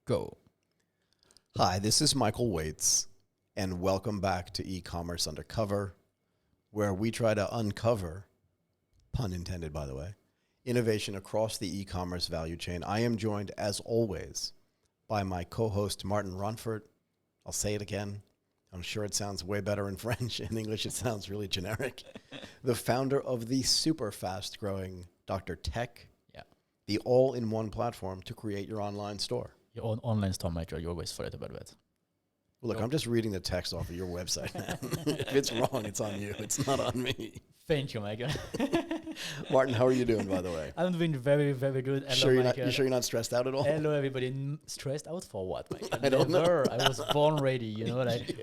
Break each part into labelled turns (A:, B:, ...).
A: Go.
B: Hi, this is Michael Waitze, and welcome back to eCommerce Undercover, where we try to uncover, pun intended by the way, innovation across the e-commerce value chain. I am joined, as always, by my co-host Martin Ronfort. I'll say it again. I'm sure it sounds way better in French. In English, it sounds really generic. The founder of the super fast-growing DrTech, the all-in-one platform to create your online store.
A: Your own online store, Michael. You always forget about that.
B: Well, look, I'm just reading the text off of your website, man. If it's wrong, it's on you. It's not on me.
A: Thank you, Michael.
B: Martin, how are you doing, by the way?
A: I'm doing very, very good.
B: You sure you're not stressed out at all?
A: Hello, everybody. Stressed out for what, Michael?
B: I don't know.
A: I was born ready,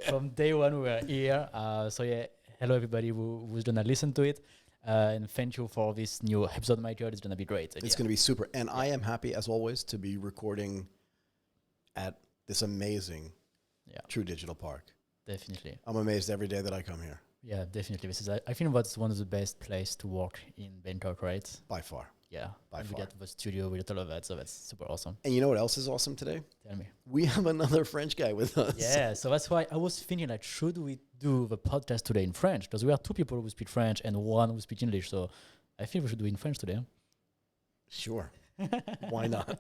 A: from day one we were here. Hello, everybody who's going to listen to it. And thank you for this new episode, Michael. It's going to be great.
B: It's going to be super. And I am happy, as always, to be recording at this amazing True Digital Park.
A: Definitely.
B: I'm amazed every day that I come here.
A: Yeah, definitely. I think that's one of the best places to work in Bangkok, right?
B: By far.
A: Yeah.
B: By far.
A: We got the studio, we got all of that, so that's super awesome.
B: And you know what else is awesome today?
A: Tell me.
B: We have another French guy with us.
A: Yeah, so that's why I was thinking, should we do the podcast today in French? Because we are two people who speak French and one who speaks English, so I think we should do it in French today.
B: Sure. Why not?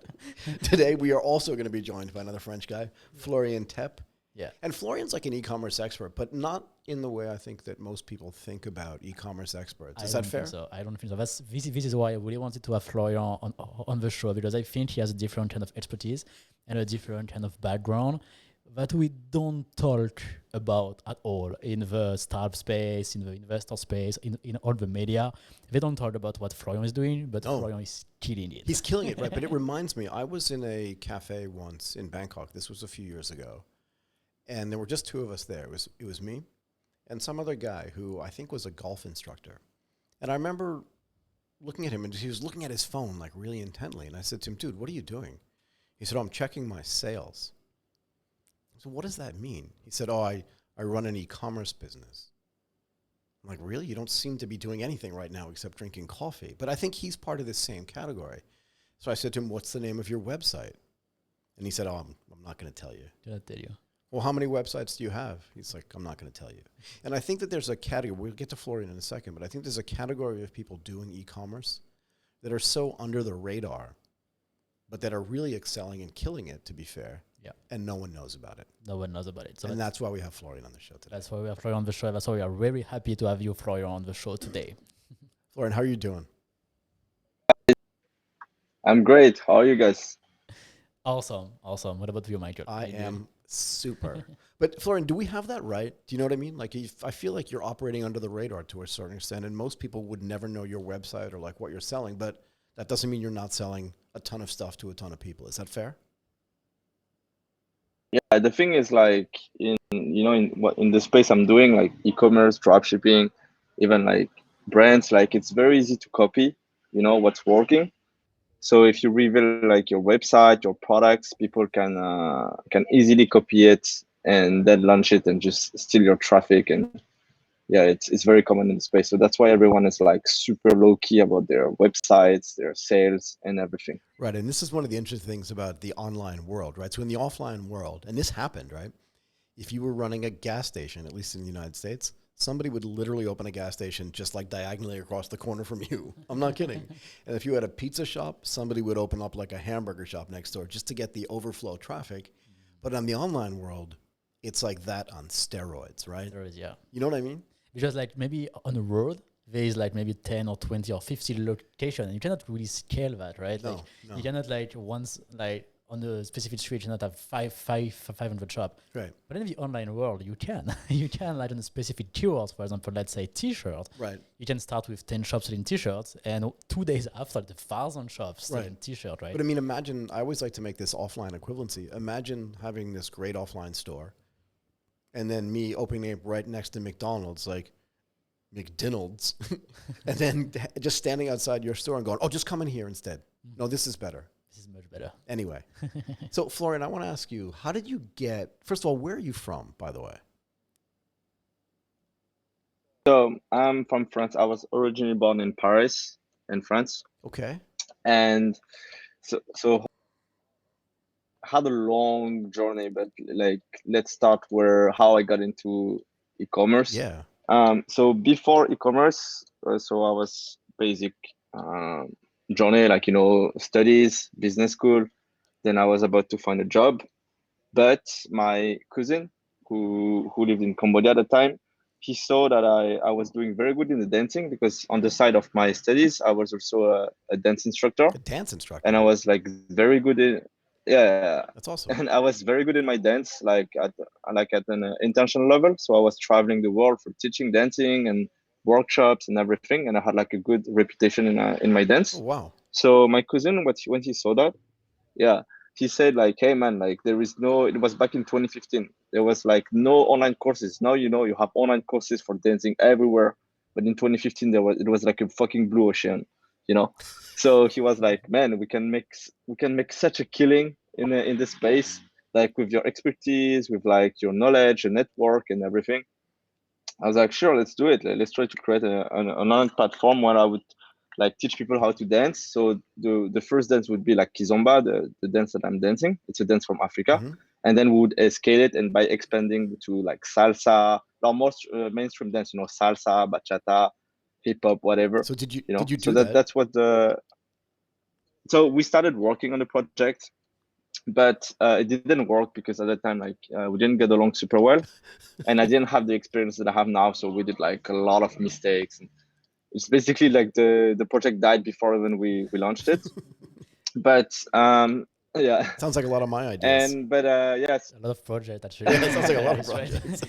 B: Today, we are also going to be joined by another French guy, Florian Tep.
A: Yeah.
B: And Florian's like an e-commerce expert, but not in the way I think that most people think about e-commerce experts. Is that fair?
A: I don't think so. This is why I really wanted to have Florian on the show, because I think he has a different kind of expertise and a different kind of background that we don't talk about at all in the startup space, in the investor space, in all the media. They don't talk about what Florian is doing, but Florian is killing it.
B: He's killing it, right? But it reminds me, I was in a cafe once in Bangkok. This was a few years ago. And there were just two of us there. It was me and some other guy who I think was a golf instructor. And I remember looking at him, and he was looking at his phone like really intently. And I said to him, dude, what are you doing? He said, I'm checking my sales. So what does that mean? He said, I run an e-commerce business. I'm like, really? You don't seem to be doing anything right now except drinking coffee. But I think he's part of this same category. So I said to him, what's the name of your website? And he said, I'm not going to tell you.
A: Did I tell you?
B: Well, how many websites do you have? He's like, I'm not going to tell you. And I think that there's a category, we'll get to Florian in a second, but I think there's a category of people doing e-commerce that are so under the radar, but that are really excelling and killing it, to be fair.
A: Yeah.
B: And no one knows about it.
A: No one knows about it. So
B: and that's why we have Florian on the show today.
A: That's why we have Florian on the show. That's why we are very happy to have you, Florian, on the show today.
B: Florian, how are you doing?
C: I'm great. How are you guys?
A: Awesome. What about you, Michael?
B: I am super. But Florian, do we have that right? Do you know what I mean? Like, I feel like you're operating under the radar to a certain extent, and most people would never know your website or like what you're selling, but that doesn't mean you're not selling a ton of stuff to a ton of people. Is that fair?
C: Yeah, the thing is like in the space I'm doing, like e-commerce, dropshipping, even like brands, like it's very easy to copy, what's working. So if you reveal like your website, your products, people can easily copy it and then launch it and just steal your traffic. And yeah, it's very common in the space. So that's why everyone is like super low key about their websites, their sales, and everything.
B: Right, and this is one of the interesting things about the online world, right? So in the offline world, and this happened, right? If you were running a gas station, at least in the United States, somebody would literally open a gas station just like diagonally across the corner from you. I'm not kidding. And if you had a pizza shop, somebody would open up like a hamburger shop next door just to get the overflow traffic. But on the online world, it's like that on steroids, right?
A: Steroids, yeah.
B: You know what I mean?
A: Because like maybe on the road, there is like maybe 10 or 20 or 50 locations, and you cannot really scale that, right?
B: No.
A: You cannot once on the specific street, you cannot have 500 shops.
B: Right.
A: But in the online world, you can. You can on a specific keywords, for example, let's say t-shirt.
B: Right.
A: You can start with 10 shops selling t-shirts, and 2 days after, 1,000 shops selling t-shirt, right?
B: But I mean, imagine, I always like to make this offline equivalency. Imagine having this great offline store, and then me opening it right next to McDonald's, like McDonald's, and then just standing outside your store and going, oh, just come in here instead. Mm-hmm. No, this is better.
A: This is much better.
B: Anyway, so Florian, I want to ask you, how did you first of all, where are you from, by the way?
C: So I'm from France. I was originally born in Paris, in France.
B: Okay.
C: And so had a long journey, but like let's start how I got into e-commerce.
B: Yeah.
C: So before e-commerce, so I was basic journey, like studies, business school. Then I was about to find a job, but my cousin who lived in Cambodia at the time, he saw that I was doing very good in the dancing, because on the side of my studies, I was also a dance instructor.
B: A dance instructor.
C: And I was like very good in, yeah.
B: That's awesome.
C: And I was very good in my dance, like at an international level. So I was traveling the world for teaching dancing and workshops and everything, and I had like a good reputation in my dance.
B: Oh, wow.
C: So my cousin, when he saw that, yeah, he said like, hey man, like it was back in 2015. There was like no online courses. Now you have online courses for dancing everywhere, but in 2015 it was like a fucking blue ocean, So he was like, man, we can make such a killing in this space, like with your expertise, with like your knowledge and network and everything. I was like, sure, let's do it. Let's try to create an online platform where I would like teach people how to dance. So the first dance would be like Kizomba, the dance that I'm dancing. It's a dance from Africa.
B: Mhm.
C: And then we would scale it, and by expanding to like salsa, or most mainstream dance, salsa, bachata, hip hop, whatever.
B: So did you
C: So
B: do that?
C: that's what so we started working on the project, but it didn't work because at the time, like we didn't get along super well, and I didn't have the experience that I have now. So we did like a lot of mistakes. And it's basically like the project died before even we launched it. But yeah.
B: Sounds like a lot of my ideas.
C: Yes,
A: A lot of projects actually.
B: Yeah, that sounds like a lot of
A: That's right.
B: projects.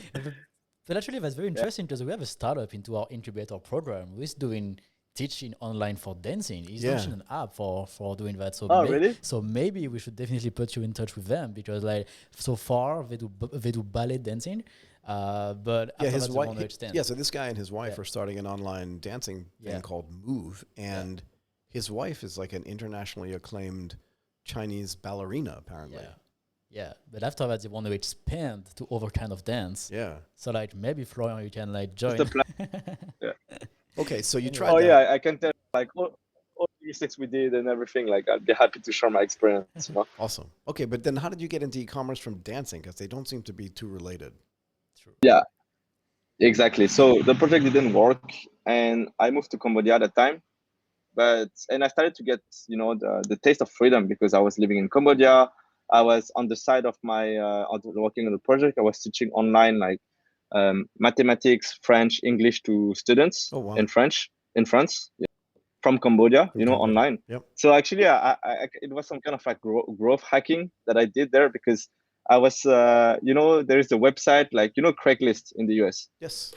A: But actually, that's very interesting because we have a startup into our incubator program who is doing teaching online for dancing. He's
B: Yeah.
A: launching an app for doing that. So
C: really?
A: So maybe we should definitely put you in touch with them, because like so far they do ballet dancing, but
B: Yeah,
A: after
B: his
A: that they want to
B: wife.
A: extend.
B: Yeah, so this guy and his wife
A: Yeah.
B: are starting an online dancing thing
A: Yeah.
B: called Move, and his wife is like an internationally acclaimed Chinese ballerina, apparently.
A: Yeah. Yeah, but after that they want to expand to other kind of dance.
B: Yeah.
A: So like maybe Florian, you can like join.
C: the plan. Yeah.
B: Okay, so you
A: Anyway.
B: tried
C: Oh
B: that.
C: yeah, I can tell like all the mistakes we did and everything. Like I'd be happy to share my experience.
B: Awesome. Okay, but then how did you get into e-commerce from dancing? Because they don't seem to be too related.
A: True.
C: Yeah, exactly. So the project didn't work, and I moved to Cambodia at the time. And I started to get the taste of freedom, because I was living in Cambodia. I was on the side of my working on the project. I was teaching online like mathematics, French, English to students
B: Oh, wow.
C: in France, from Cambodia,
B: From Cambodia.
C: online.
B: Yep.
C: So actually, it was some kind of like growth hacking that I did there, because I was, there is a website like Craigslist in the US.
B: Yes.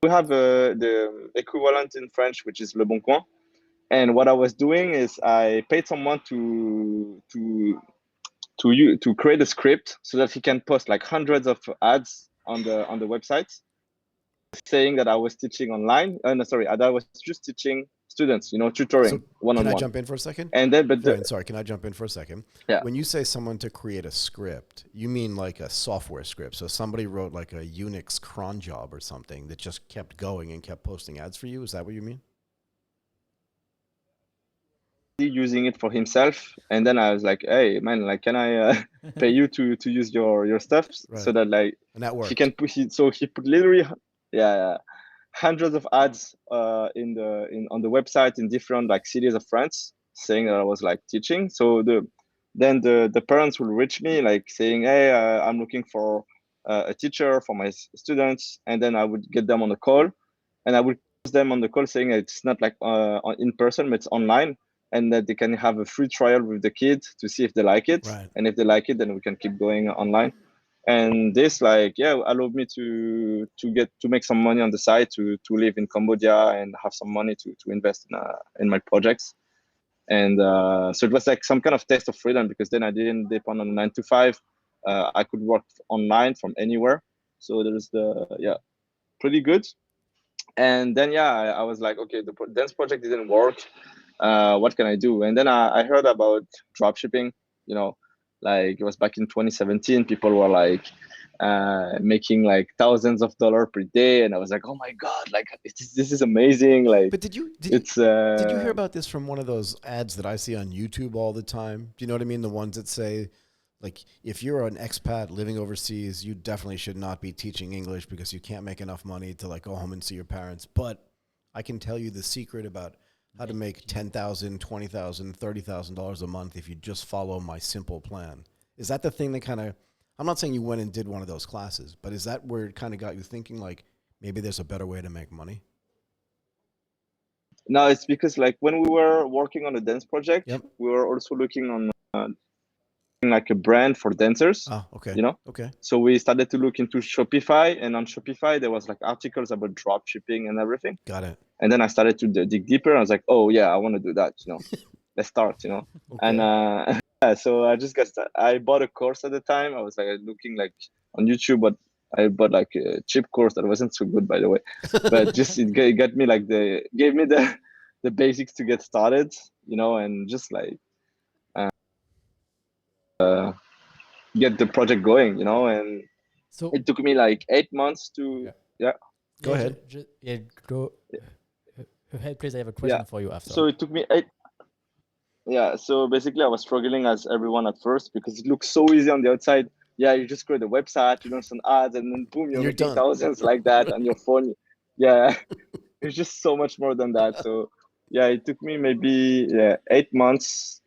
C: We have the equivalent in French, which is Le Bon Coin. And what I was doing is I paid someone to create a script so that he can post like hundreds of ads on the website, saying that I was teaching online. No, sorry, that I was just teaching students, tutoring
B: So
C: one-on-one.
B: can I jump in for a second?
C: And then,
B: Sorry, can I jump in for a second?
C: Yeah.
B: When you say someone to create a script, you mean like a software script. So somebody wrote like a Unix cron job or something that just kept going and kept posting ads for you. Is that what you mean?
C: using it for himself, and then I was like, hey man, like can I pay you to use your stuff,
B: Right.
C: so that like
B: And that worked.
C: he can put it. So he put literally hundreds of ads on the website in different like cities of France, saying that I was like teaching. So the parents will reach me like saying, hey, I'm looking for a teacher for my students, and then I would get them on the call, and I would post them on the call saying it's not like in person, but it's online, and that they can have a free trial with the kid to see if they like it.
B: Right.
C: And if they like it, then we can keep going online. And this allowed me to make some money on the side to live in Cambodia and have some money to invest in my projects. And so it was like some kind of taste of freedom, because then I didn't depend on a 9 to 5. I could work online from anywhere. So there is pretty good. And then I was like, okay, the dance project didn't work. What can I do? And then I heard about dropshipping, Like it was back in 2017. People were like making like thousands of dollars per day, and I was like, oh my god, like this is amazing. Like,
B: But did you hear about this from one of those ads that I see on YouTube all the time? Do you know what I mean? The ones that say, like, if you're an expat living overseas, you definitely should not be teaching English because you can't make enough money to like go home and see your parents. But I can tell you the secret about how to make $10,000, $20,000, $30,000 a month if you just follow my simple plan. Is that the thing that kind of, I'm not saying you went and did one of those classes, but is that where it kind of got you thinking like maybe there's a better way to make money?
C: No, it's because like when we were working on the dance project, we were also looking on like a brand for dancers.
B: Oh, okay.
C: You know?
B: Okay.
C: So we started to look into Shopify, and on Shopify there was like articles about drop shipping and everything.
B: Got it.
C: And then I started to dig deeper. I was like, oh yeah, I want to do that, you know. Let's start, you know.
B: Okay.
C: And so I just I bought a course at the time. I was like looking like on YouTube, but I bought like a cheap course that wasn't so good, by the way. But just it got me like gave me the basics to get started, you know, and just like get the project going, you know. And so it took me like 8 months to
B: Go ahead.
A: Go ahead, please. I have a question for you after.
C: So it took me 8. Yeah. So basically, I was struggling as everyone at first because it looks so easy on the outside. Yeah, you just create a website, you know, some ads, and then boom, you're making thousands like that on your phone. Yeah, it's just so much more than that. So yeah, it took me maybe 8 months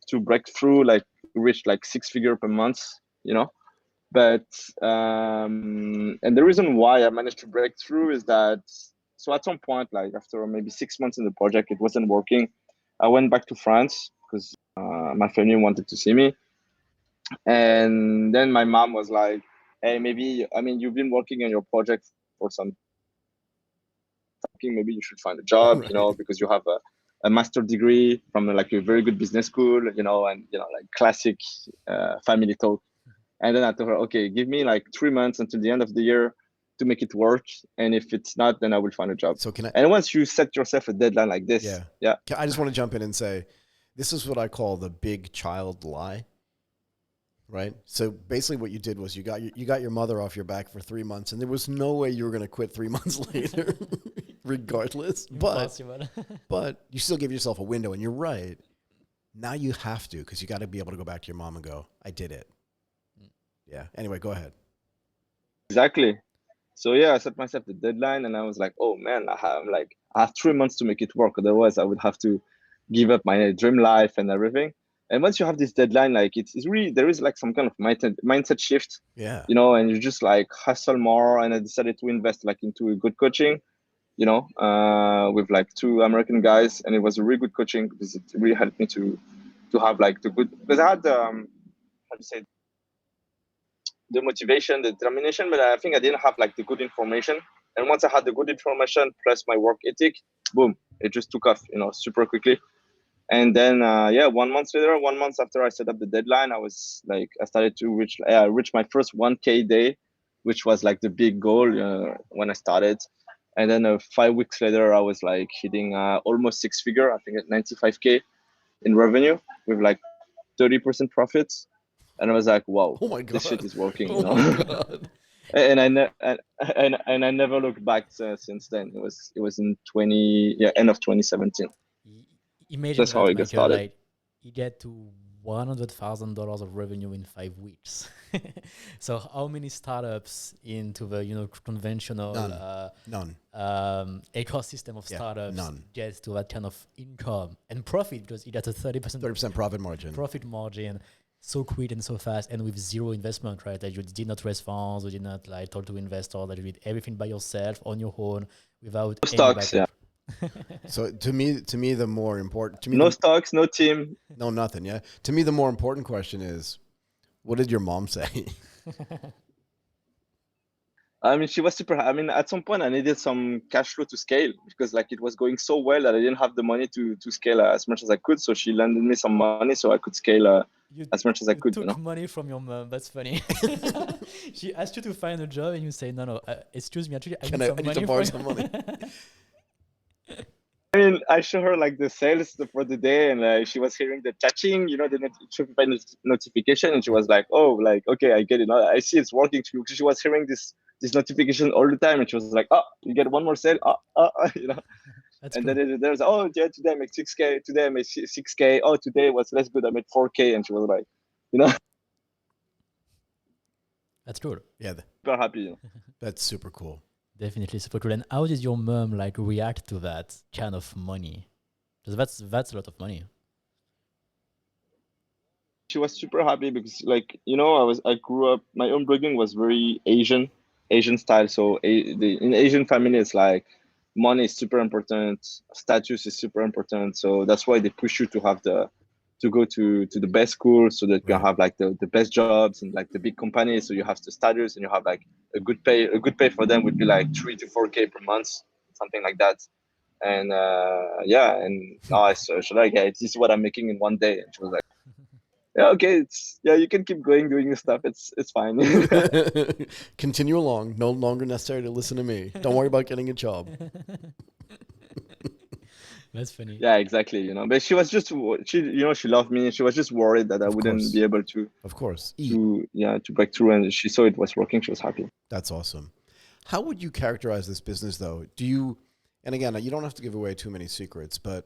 C: to break through, like reach like 6 figure per month, you know. But and the reason why I managed to break through is that, so at some point, like after maybe 6 months in the project, it wasn't working. I went back to France because my family wanted to see me. And then my mom was like, hey, maybe, I mean, you've been working on your project for some time, maybe you should find a job, you know, because you have a master degree from like a very good business school, you know, and, you know, like classic family talk. And then I told her, okay, give me like 3 months until the end of the year to make it work. And if it's not, then I will find a job.
B: So
C: and once you set yourself a deadline like this,
B: I just want to jump in and say, this is what I call the big child lie, right? So basically what you did was you got your mother off your back for 3 months, and there was no way you were going to quit 3 months later, regardless. But you still give yourself a window, and you're right. Now you have to, because you got to be able to go back to your mom and go, I did it. Yeah. Anyway, go ahead.
C: Exactly. So yeah, I set myself the deadline, and I was like, oh man, I have 3 months to make it work. Otherwise, I would have to give up my dream life and everything. And once you have this deadline, like it's really, there is like some kind of mindset shift.
B: Yeah.
C: You know, and you just like hustle more. And I decided to invest like into a good coaching, you know, with like 2 American guys, and it was a really good coaching because it really helped me to have like the good, because I had how to say, the motivation, the determination, but I think I didn't have like the good information. And once I had the good information plus my work ethic, boom, it just took off, you know, super quickly. And then 1 month later, 1 month after I set up the deadline, I started to reach my first 1K day, which was like the big goal when I started. And then 5 weeks later, I was like hitting almost 6 figure, I think at 95K in revenue with like 30% profits. And I was like, "Wow,
B: oh my God,
C: this shit is working!"
B: Oh
C: you know.
B: My God.
C: and I never looked back since then. It was in end of 2017.
A: Imagine
C: that's how I got started.
A: Like, you get to $100,000 of revenue in 5 weeks. So how many startups into the conventional
B: none
A: ecosystem of startups
B: none
A: gets to that kind of income and profit, because it has a
B: 30% profit margin. So quick and so fast, and with zero investment, right? That you did not raise funds, you did not like talk to investors, that you did everything by yourself on your own without any
C: stocks.
A: backup.
B: So to me, the more important,
C: no stocks, no team,
B: no nothing. Yeah. To me, the more important question is, what did your mom say?
C: I mean, she was super. I mean, at some point, I needed some cash flow to scale because, like, it was going so well that I didn't have the money to scale as much as I could. So she lended me some money so I could scale as much as I could.
A: You
C: took
A: money from your mom. That's funny. She asked you to find a job, and you say, "No, excuse me, actually, I need
B: to borrow some money."
C: I mean, I show her like the sales for the day, and she was hearing the touching, the Shopify notification, and she was like, "Oh, like okay, I get it. Now I see it's working." She was hearing this notification all the time, and she was like, "Oh, you get one more sale,
A: That's
C: And
A: cool.
C: then there's, "Oh yeah, today I made 6K. Today I made 6K. Oh, today was less good. I made 4K." And she was like,
A: That's cool.
B: Yeah,
C: super happy.
B: that's super cool.
A: Definitely super cool. And how did your mom like react to that kind of money? Because that's a lot of money.
C: She was super happy because, like, I grew up. My own blogging was very Asian style. So in Asian family, it's like money is super important, status is super important. So that's why they push you to have to go to the best school, so that you can
B: Right.
C: have like the best jobs and like the big companies. So you have the status and you have like a good pay. A good pay for them would be like 3 to 4K per month, something like that. And yeah, and now I searched like, "Hey, this is what I'm making in one day." And she was like, "Yeah, okay, you can keep going doing your stuff. It's fine."
B: Continue along. No longer necessary to listen to me. Don't worry about getting a job.
A: That's funny.
C: Yeah, exactly. But she was just she loved me. She was just worried that I
B: Of
C: wouldn't
B: course.
C: be able to
B: Of course. Eat.
C: to break through, and she saw it was working. She was happy.
B: That's awesome. How would you characterize this business, though? Do you, and again, you don't have to give away too many secrets, but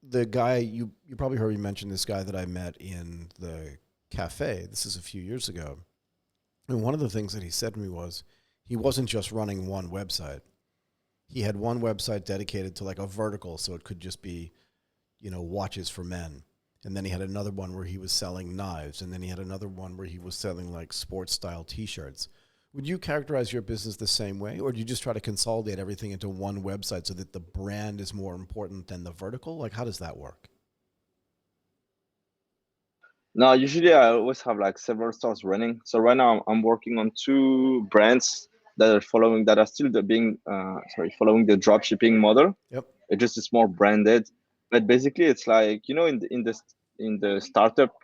B: the guy, you probably heard me mention this guy that I met in the cafe. This is a few years ago. And one of the things that he said to me was he wasn't just running one website. He had one website dedicated to like a vertical, so it could just be, watches for men. And then he had another one where he was selling knives. And then he had another one where he was selling like sports style t-shirts. Would you characterize your business the same way? Or do you just try to consolidate everything into one website so that the brand is more important than the vertical? Like, how does that work?
C: No, usually I always have like several stores running. So right now I'm working on 2 brands that are still following the drop shipping model.
B: Yep.
C: It just is more branded, but basically it's like, in the startup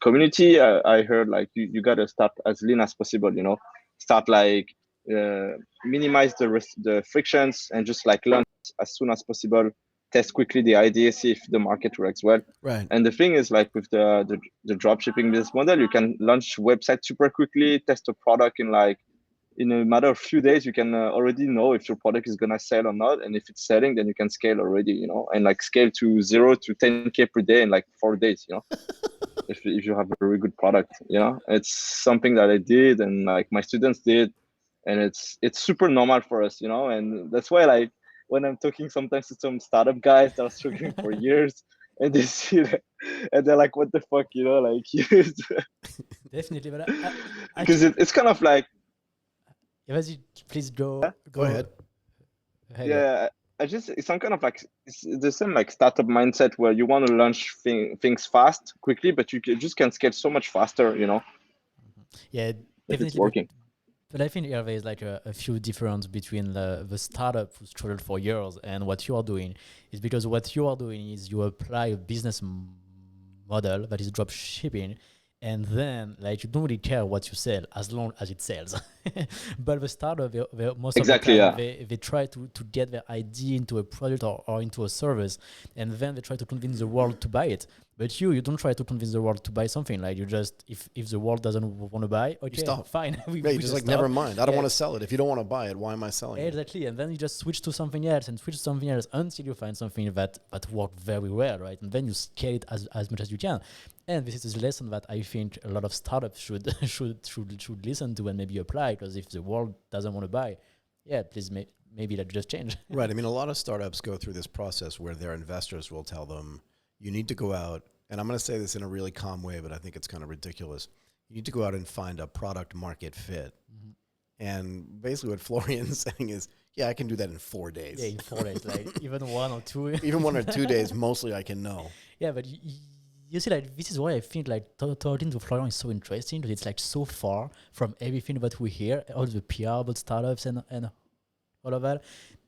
C: community, I heard like you gotta start as lean as possible. Start like minimize the frictions and just like launch as soon as possible. Test quickly the idea, see if the market works well.
B: Right.
C: And the thing is, like with the drop shipping business model, you can launch website super quickly, test a product in a matter of few days. You can already know if your product is gonna sell or not, and if it's selling, then you can scale already, and like scale to 0 to 10K per day in like 4 days, if you have a very good product. It's something that I did and like my students did, and it's super normal for us, and that's why, like, when I'm talking sometimes to some startup guys that are struggling for years, and they see that, and they're like, "What the fuck," like,
A: Definitely, but
C: because it's kind of like,
A: Vas-y, please go
B: ahead.
A: ahead.
C: yeah, it's some kind of like, it's the same like startup mindset where you want to launch things fast, quickly, but just can scale so much faster,
A: Yeah,
C: if
A: definitely.
C: it's working.
A: But I think there is like a few difference between the startup who struggled for years and what you are doing. Is because what you are doing is you apply a business model that is drop shipping, and then like you don't really care what you sell as long as it sells. But the startup, most
C: Exactly,
A: of the
C: yeah.
A: time, they try to get their idea into a product or into a service, and then they try to convince the world to buy it. But you don't try to convince the world to buy something. Like you just, if the world doesn't want to buy, okay,
B: stop.
A: fine.
B: Yeah, you just like,
A: stop.
B: never mind. I don't
A: Yeah.
B: want to sell it. If you don't want to buy it, why am I selling it?
A: Exactly, and then you just switch to something else and switch to something else until you find something that worked very well, right? And then you scale it as much as you can. And this is a lesson that I think a lot of startups should should listen to and maybe apply, because if the world doesn't want to buy, yeah, please maybe let's just change.
B: Right. I mean, a lot of startups go through this process where their investors will tell them, you need to go out, and I'm going to say this in a really calm way, but I think it's kind of ridiculous. You need to go out and find a product market fit.
A: Mm-hmm.
B: And basically what Florian's saying is, yeah, I can do that in 4 days.
A: Yeah, in 4 days, like even 1 or 2.
B: Even 1 or 2 days, mostly I can know.
A: Yeah, but you see, like, this is why I think like talking to Florian is so interesting, because it's like so far from everything that we hear, all the PR about startups and all of that.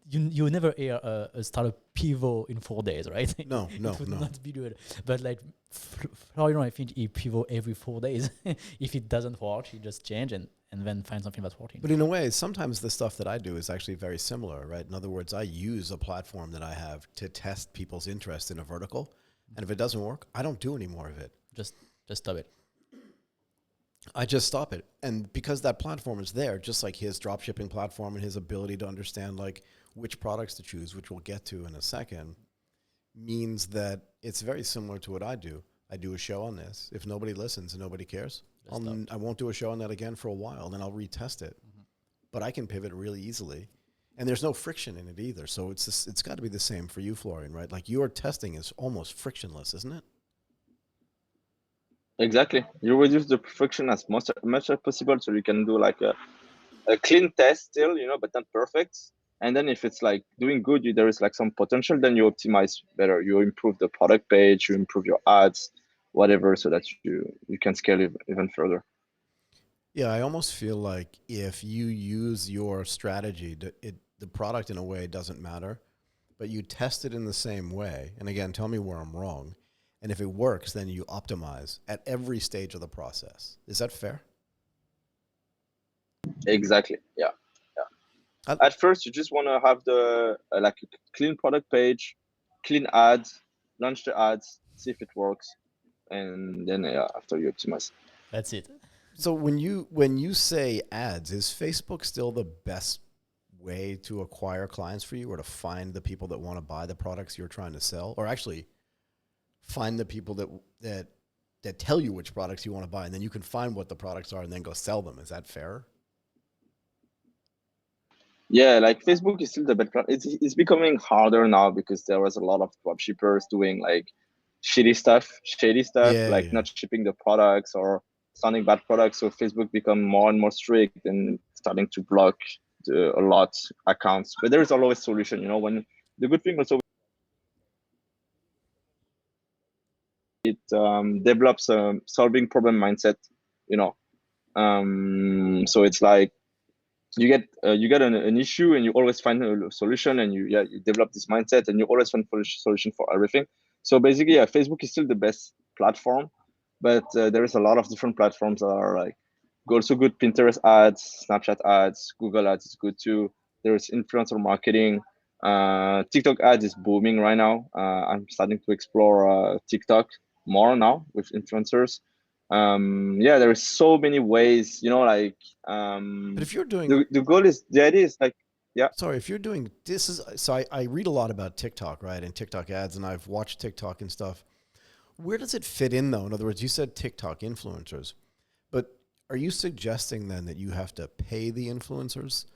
A: you never hear start a pivot in 4 days, right?
B: No, no,
A: It would
B: no.
A: not be good. But like Florian, I think he pivot every 4 days. If it doesn't work, he just change and then find something that's working.
B: But in a way, sometimes the stuff that I do is actually very similar, right? In other words, I use a platform that I have to test people's interest in a vertical. And if it doesn't work, I don't do any more of it.
A: Just stop it.
B: I just stop it. And because that platform is there, just like his dropshipping platform and his ability to understand like which products to choose, which we'll get to in a second, means that it's very similar to what I do. I do a show on this. If nobody listens and nobody cares, I won't do a show on that again for a while. Then I'll retest it. Mm-hmm. But I can pivot really easily. And there's no friction in it either. So it's got to be the same for you, Florian, right? Like your testing is almost frictionless, isn't it?
C: Exactly. You reduce the friction as much as possible, so you can do like a clean test still, but not perfect. And then if it's like doing good, there is like some potential, then you optimize better. You improve the product page, you improve your ads, whatever, so that you can scale even further.
B: Yeah, I almost feel like if you use your strategy, the product in a way doesn't matter, but you test it in the same way. And again, tell me where I'm wrong. And if it works, then you optimize at every stage of the process. Is that fair?
C: Exactly. Yeah. At first, you just want to have the like a clean product page, clean ads, launch the ads, see if it works, and then after you optimize.
A: That's it.
B: So when you say ads, is Facebook still the best way to acquire clients for you, or to find the people that want to buy the products you're trying to sell, or actually find the people that tell you which products you want to buy, and then you can find what the products are and then go sell them? Is that fair?
C: Yeah, like Facebook is still the better. It's becoming harder now because there was a lot of dropshippers doing like shady stuff, like not shipping the products or selling bad products. So Facebook become more and more strict and starting to block a lot accounts. But there is always a solution, when the good thing also, it develops a solving problem mindset, so it's like you get an issue and you always find a solution, and you develop this mindset and you always find a solution for everything. So basically, Facebook is still the best platform, but there is a lot of different platforms that are like also good. Pinterest ads, Snapchat ads, Google ads is good too. There's influencer marketing. TikTok ads is booming right now. I'm starting to explore TikTok more now with influencers. There is so many ways, but
B: if you're doing
C: the idea is like,
B: sorry, if you're doing this is so I read a lot about TikTok, right, and TikTok ads, and I've watched TikTok and stuff. Where does it fit in though? In other words, you said TikTok influencers, but are you suggesting then that you have to pay the influencers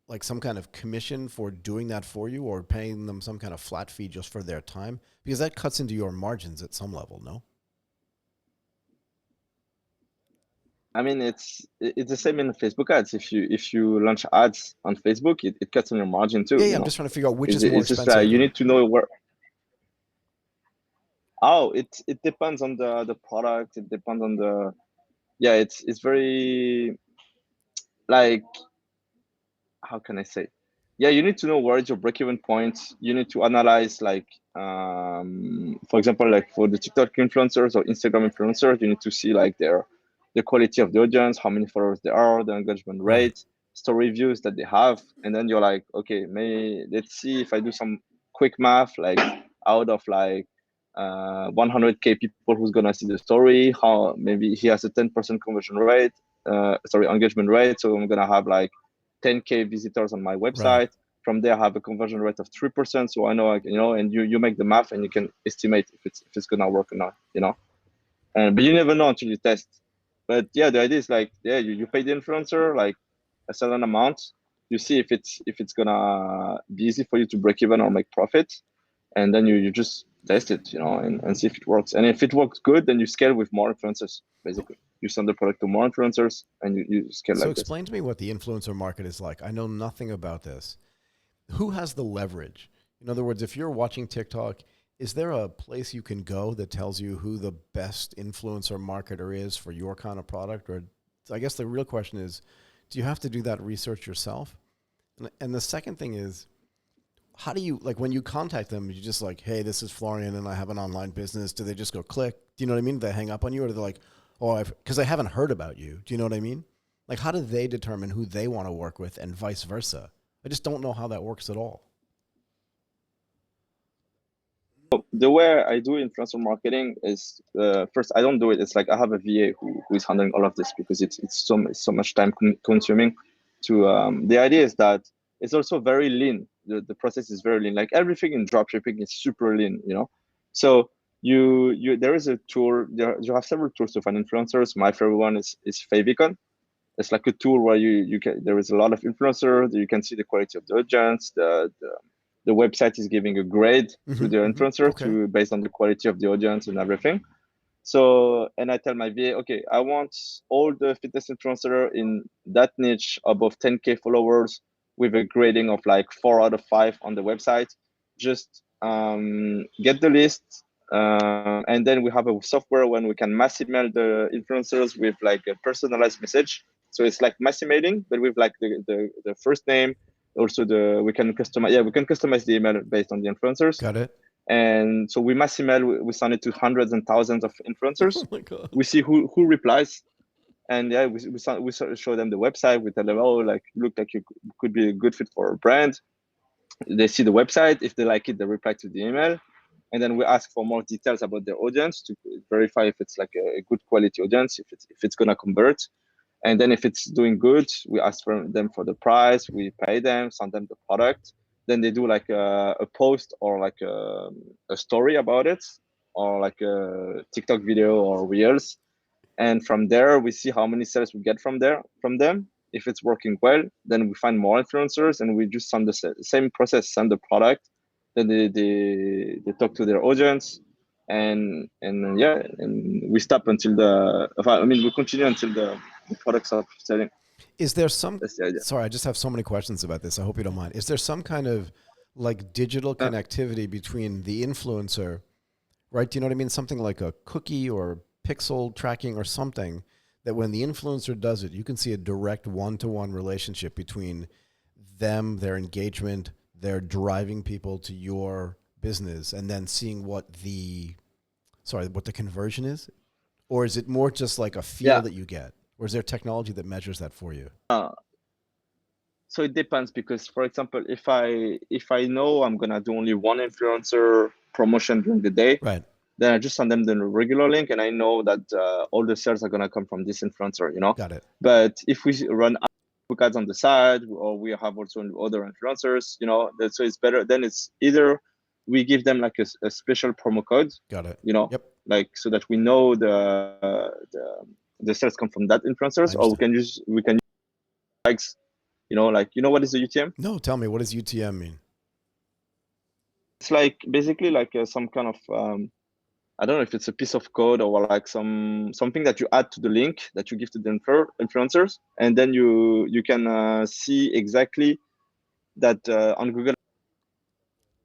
B: like some kind of commission for doing that for you, or paying them some kind of flat fee just for their time? Because that cuts into your margins at some level, no?
C: I mean, it's the same in Facebook ads. If you launch ads on Facebook, it cuts on your margin too.
B: Yeah, I'm just trying to figure out which is more expensive.
C: Just, you need to know where. Oh, it depends on the product. It depends on the. Yeah, it's very like, how can I say? Yeah, you need to know where is your break-even point. You need to analyze like, for example, like for the TikTok influencers or Instagram influencers, you need to see like the quality of the audience, how many followers there are, the engagement rate, story views that they have, and then you're like, okay, let's see if I do some quick math, like out of like 100K people who's gonna see the story, how maybe he has a 10% conversion rate, engagement rate, so I'm gonna have like 10K visitors on my website. Right. From there, I have a conversion rate of 3%. So I know, and you make the math and you can estimate if it's gonna work or not, but you never know until you test. But yeah, the idea is like, you pay the influencer like a certain amount. You see if it's gonna be easy for you to break even or make profit, and then you just test it, and see if it works. And if it works good, then you scale with more influencers. Basically, you send the product to more influencers, and you scale.
B: So explain to me what the influencer market is like. I know nothing about this. Who has the leverage? In other words, if you're watching TikTok, is there a place you can go that tells you who the best influencer marketer is for your kind of product? Or I guess the real question is, do you have to do that research yourself? And the second thing is, how do you, like, when you contact them, you just like, hey, this is Florian and I have an online business. Do they just go click? Do you know what I mean? Do they hang up on you, or are they like, oh, because I haven't heard about you. Do you know what I mean? Like, how do they determine who they want to work with and vice versa? I just don't know how that works at all.
C: The way I do influencer marketing is first, I don't do it. It's like I have a VA who is handling all of this because it's so much time consuming. The idea is that it's also very lean. The process is very lean. Like everything in dropshipping is super lean, you know. So you there is a tool. You have several tools to find influencers. My favorite one is Favicon. It's like a tool where you can, there is a lot of influencers. You can see the quality of the audience. The website is giving a grade to the influencer based on the quality of the audience and everything. So, and I tell my VA, okay, I want all the fitness influencer in that niche above 10K followers with a grading of like 4 out of 5 on the website. Just get the list. And then we have a software when we mass email the influencers with like a personalized message. So it's like mass emailing, but with like the first name. Also, we can customize the email based on the influencers.
B: Got it.
C: And so we mass email, we send it to hundreds and thousands of influencers.
B: Oh my God.
C: We see who replies, and yeah, we show them the website. We tell them, oh, like, look like you could be a good fit for a brand. They see the website. If they like it, they reply to the email, and then we ask for more details about their audience to verify if it's like a good quality audience, if it's gonna convert. And then if it's doing good, we ask them for the price, we pay them, send them the product. Then they do like a post or like a story about it, or like a TikTok video or Reels. And from there, we see how many sales we get from them. If it's working well, then we find more influencers and we just send the same process, send the product. Then they talk to their audience. And we stop until we continue until the products are selling.
B: Is there some,
C: That's the idea.
B: sorry, I just have so many questions about this. I hope you don't mind. Is there some kind of like digital connectivity between the influencer, right? Do you know what I mean? Something like a cookie or pixel tracking or something that when the influencer does it, you can see a direct one-to-one relationship between them, their engagement, their driving people to your business, and then seeing what the conversion is? Or is it more just like a feel that you get? Or is there technology that measures that for you?
C: So it depends, because for example, if I know I'm gonna do only one influencer promotion during the day,
B: right,
C: then I just send them the regular link, and I know that all the sales are gonna come from this influencer, you know.
B: Got it.
C: But if we run ads on the side, or we have also other influencers, you know, so it's better. Then it's either we give them like a special promo code.
B: Got it.
C: You know,
B: yep.
C: Like so that we know the sales come from that influencers, or we can use likes. You know, like, you know what is a UTM?
B: No, tell me, what does UTM mean?
C: It's like basically like some kind of I don't know if it's a piece of code or like something that you add to the link that you give to the influencers, and then you can see exactly that on Google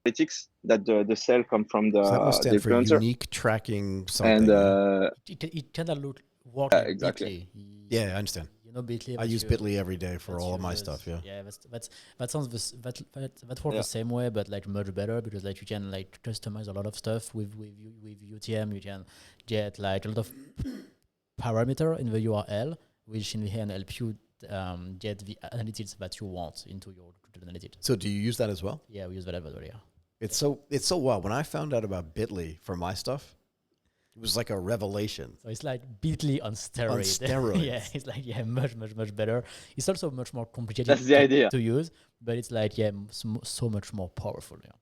C: Analytics that the sale come from the,
B: so that must stand
C: the influencer.
B: For unique tracking something.
C: And
A: it kind of work
C: yeah,
A: like
C: exactly.
A: Bitly.
B: Yeah, I understand.
A: You know Bitly.
B: I use Bitly every day for all of my stuff. Yeah.
A: Yeah, that sounds that works the same way, but like much better, because like you can like customize a lot of stuff with UTM. You can get like a lot of parameter in the URL, which in the end help you get the analytics that you want into your Google Analytics.
B: So do you use that as well?
A: Yeah, we use that as well. Yeah.
B: It's so wild. When I found out about Bitly for my stuff, it was like a revelation.
A: So it's like Bitly on steroids.
B: On steroids.
A: Yeah, it's like much better. It's also much more complicated
C: That's the idea
A: to use, but it's like so much more powerful. Yeah.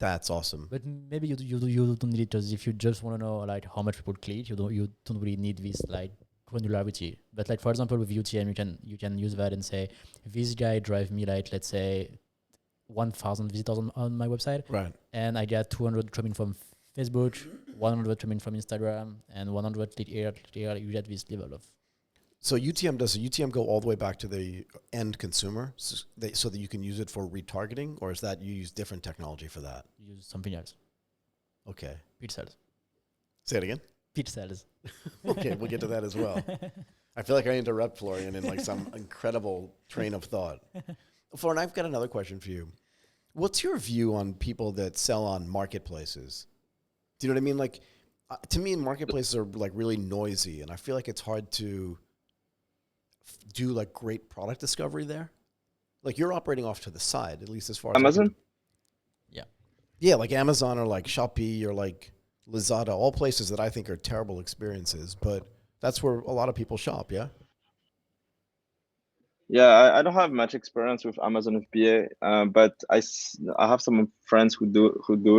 B: That's awesome.
A: But maybe you don't need it, because if you just want to know like how much people click, you don't really need this like granularity. But like for example with UTM, you can use that and say, this guy drive me like, let's say, 1,000 visitors on my website,
B: right?
A: And I get 200 coming from Facebook, 100 coming from Instagram, and 100 click here. You get this level of.
B: So UTM go all the way back to the end consumer, so that you can use it for retargeting, or is that you use different technology for that?
A: You use something else.
B: Okay.
A: Pitch sales.
B: Say it again.
A: Pitch sales.
B: Okay, we'll get to that as well. I feel like I interrupt Florian in like some incredible train of thought. Florian, I've got another question for you. What's your view on people that sell on marketplaces? Do you know what I mean? Like, to me, marketplaces are like really noisy, and I feel like it's hard to do like great product discovery there. Like, you're operating off to the side, at least as far as
C: Amazon?
B: Yeah, like Amazon or like Shopee or like Lazada, all places that I think are terrible experiences, but that's where a lot of people shop, yeah?
C: Yeah, I don't have much experience with Amazon FBA, but I have some friends who do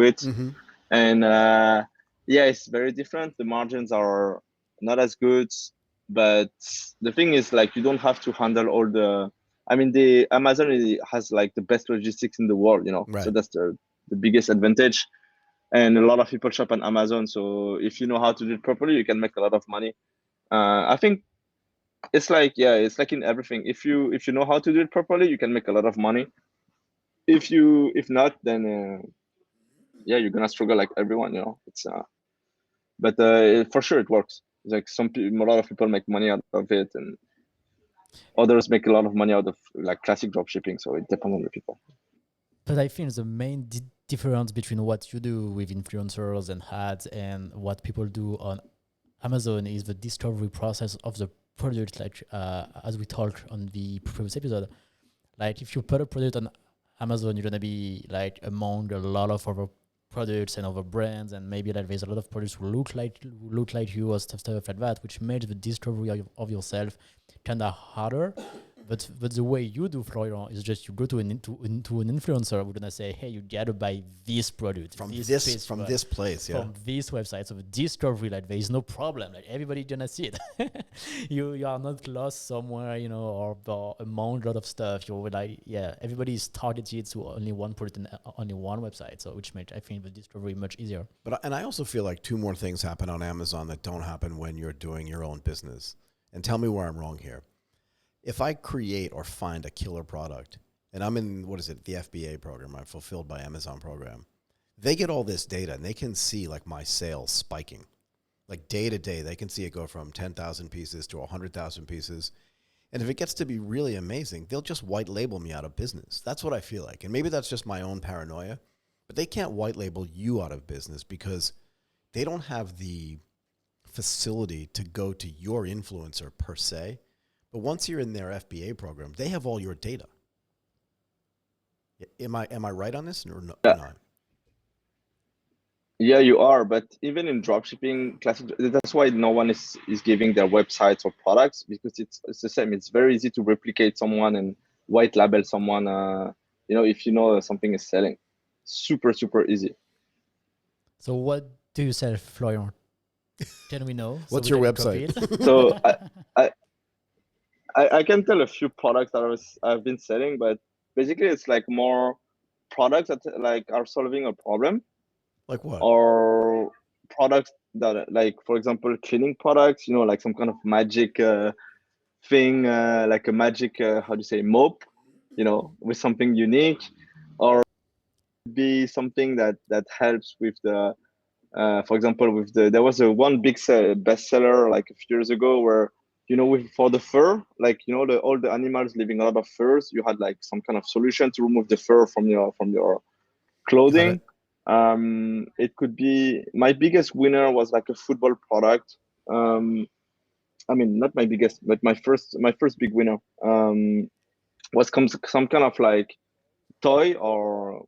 C: it,
B: Mm-hmm.
C: and yeah, it's very different. The margins are not as good, but the thing is, like, you don't have to handle all the. I mean, the Amazon has like the best logistics in the world, so
B: Right.
C: that's the biggest advantage. And a lot of people shop on Amazon, so if you know how to do it properly, you can make a lot of money. I think it's like, yeah, it's like in everything. If you know how to do it properly, you can make a lot of money. If not, then yeah, you're gonna struggle like everyone. It's but for sure it works. It's like a lot of people make money out of it, and others make a lot of money out of like classic drop shipping. So it depends on the people.
A: But I think the main difference between what you do with influencers and ads and what people do on Amazon is the discovery process of the product. Like as we talked on the previous episode, like if you put a product on Amazon, you're gonna be like among a lot of other products and other brands, and maybe like there's a lot of products who look like you or stuff like that, which makes the discovery of yourself kind of harder. But the way you do, Florian, is just you go to an influencer. We're gonna say, hey, you gotta buy this product
B: From
A: this
B: place, yeah.
A: from this website. So the discovery, like there is no problem. Like everybody gonna see it. you are not lost somewhere, or among a lot of stuff. You're like, yeah, everybody is targeted to only one product and only one website. So which makes, I think, the discovery much easier.
B: And I also feel like two more things happen on Amazon that don't happen when you're doing your own business. And tell me where I'm wrong here. If I create or find a killer product, and I'm in, the FBA program, my Fulfilled by Amazon program, they get all this data and they can see like my sales spiking. Like day to day, they can see it go from 10,000 pieces to 100,000 pieces. And if it gets to be really amazing, they'll just white label me out of business. That's what I feel like. And maybe that's just my own paranoia, but they can't white label you out of business because they don't have the facility to go to your influencer per se. But once you're in their FBA program, they have all your data. Am I right on this or not?
C: Yeah, you are. But even in dropshipping, classic, that's why no one is giving their websites or products, because it's the same. It's very easy to replicate someone and white label someone. If you know something is selling, super easy.
A: So what do you sell, Florian? Can we know?
B: What's your website?
C: So I can tell a few products that I've been selling, but basically it's like more products that like are solving a problem.
B: Like what?
C: Or products that, like, for example, cleaning products, like some kind of magic thing, like a magic, how do you say, mop, with something unique, or be something that helps with the, for example, there was one big bestseller like a few years ago where, for the fur, like, all the animals leaving a lot of furs, you had like some kind of solution to remove the fur from your clothing. It could be, my biggest winner was like a football product. I mean, not my biggest, but my first big winner was some kind of like toy or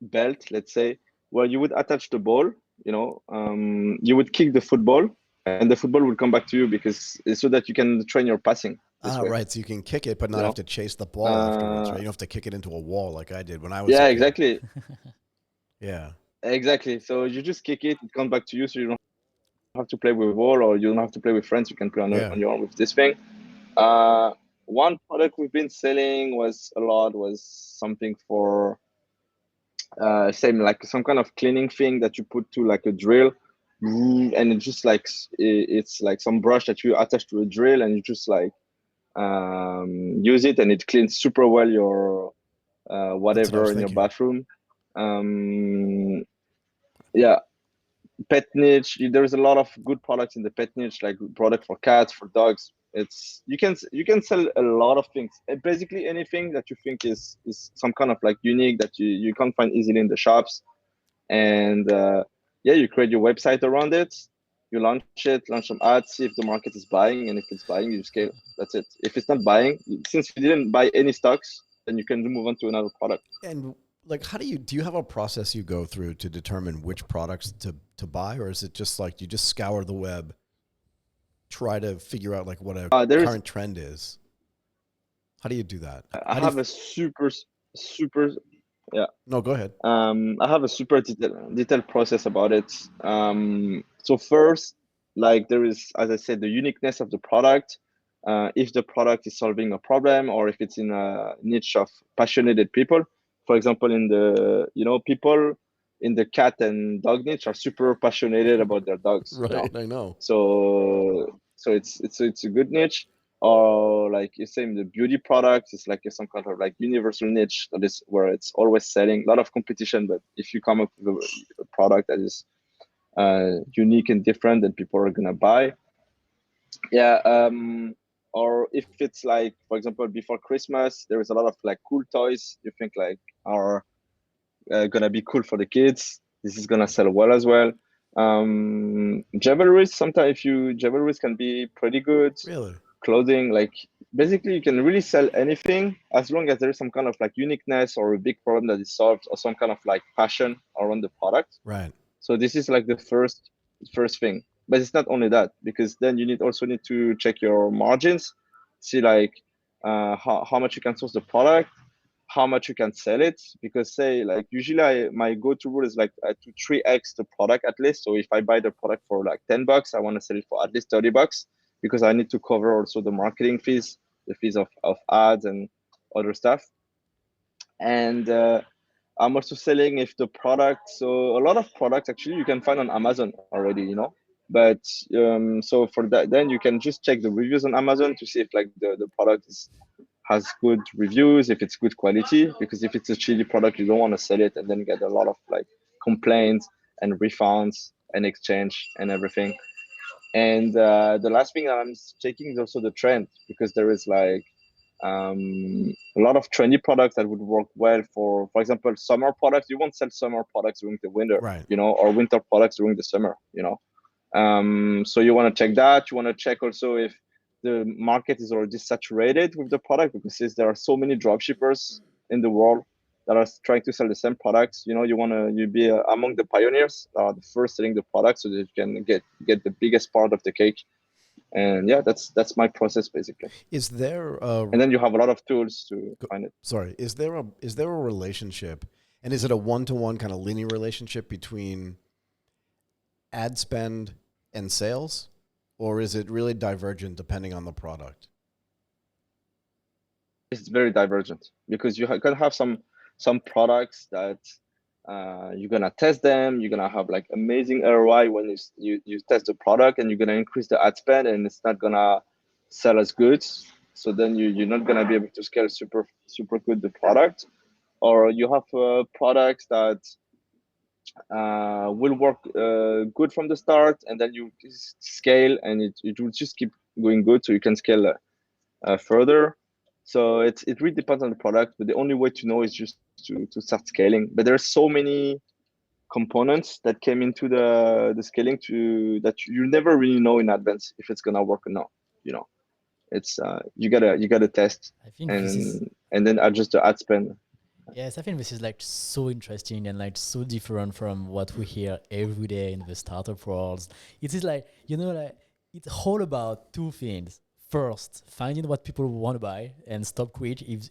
C: belt, let's say, where you would attach the ball, you would kick the football and the football will come back to you, because it's so that you can train your passing.
B: Right. So you can kick it, but not have to chase the ball afterwards, right? You don't have to kick it into a wall like I did when I was a kid.
C: Exactly.
B: Yeah.
C: Exactly. So you just kick it, it comes back to you, so you don't have to play with ball, or you don't have to play with friends. You can play on your own with this thing. One product we've been selling was something for same, like some kind of cleaning thing that you put to like a drill, and it just like it's like some brush that you attach to a drill, and you just like use it, and it cleans super well your whatever in your bathroom. Yeah, pet niche. There's a lot of good products in the pet niche, like product for cats, for dogs. It's you can sell a lot of things. Basically anything that you think is some kind of like unique that you can't find easily in the shops. And yeah, you create your website around it, you launch it, launch some ads, see if the market is buying, and if it's buying, you scale. That's it. If it's not buying, since you didn't buy any stocks, then you can move on to another product.
B: And like, how do you have a process you go through to determine which products to buy, or is it just like you just scour the web, try to figure out like what a current trend is? How do you do that?
C: I have a super yeah.
B: No, go ahead.
C: I have a super detailed process about it. So first, like there is, as I said, the uniqueness of the product. If the product is solving a problem, or if it's in a niche of passionate people. For example, in the people in the cat and dog niche are super passionate about their dogs.
B: Right, I know.
C: So it's a good niche. Or like you say in the beauty products, it's like some kind of like universal niche that is where it's always selling, a lot of competition, but if you come up with a product that is unique and different, then people are gonna buy. Yeah. Or if it's like, for example, before Christmas, there is a lot of like cool toys you think like are gonna be cool for the kids. This is gonna sell well as well. Jewelry, sometimes jewelry can be pretty good.
B: Really?
C: Clothing, like basically you can really sell anything as long as there is some kind of like uniqueness or a big problem that is solved, or some kind of like passion around the product.
B: Right.
C: So this is like the first thing, but it's not only that, because then you also need to check your margins, see like how much you can source the product, how much you can sell it, because say like usually my go-to rule is like to 3x the product at least. So if I buy the product for like $10, I want to sell it for at least $30, because I need to cover also the marketing fees, the fees of ads and other stuff. And I'm also selling if the product, so a lot of products actually you can find on Amazon already, but so for that, then you can just check the reviews on Amazon to see if like the product has good reviews, if it's good quality, because if it's a shitty product, you don't want to sell it and then get a lot of like complaints and refunds and exchange and everything. And the last thing that I'm checking is also the trend, because there is like a lot of trendy products that would work well for example, summer products. You won't sell summer products during the winter,
B: right,
C: or winter products during the summer, so you want to check that. You want to check also if the market is already saturated with the product, because since there are so many dropshippers in the world that are trying to sell the same products, you be among the pioneers, the first selling the product, so that you can get the biggest part of the cake. And yeah, that's my process basically.
B: Is there
C: and then you have a lot of tools to find it.
B: Sorry, is there a relationship, and is it a one-to-one kind of linear relationship between ad spend and sales, or is it really divergent depending on the product?
C: It's very divergent, because you can have some products that you're gonna test them, you're gonna have like amazing ROI when you test the product, and you're gonna increase the ad spend, and it's not gonna sell as good. So then you're not gonna be able to scale super good the product. Or you have products that will work good from the start, and then you scale, and it will just keep going good, so you can scale further. So it really depends on the product, but the only way to know is just to start scaling. But there's so many components that came into the scaling that you never really know in advance if it's gonna work or not. It's you gotta test,
A: I think
C: and then adjust the ad spend.
A: Yes, I think this is like so interesting and like so different from what we hear every day in the startup worlds. It is like, like it's all about two things. First, finding what people want to buy and stop quit if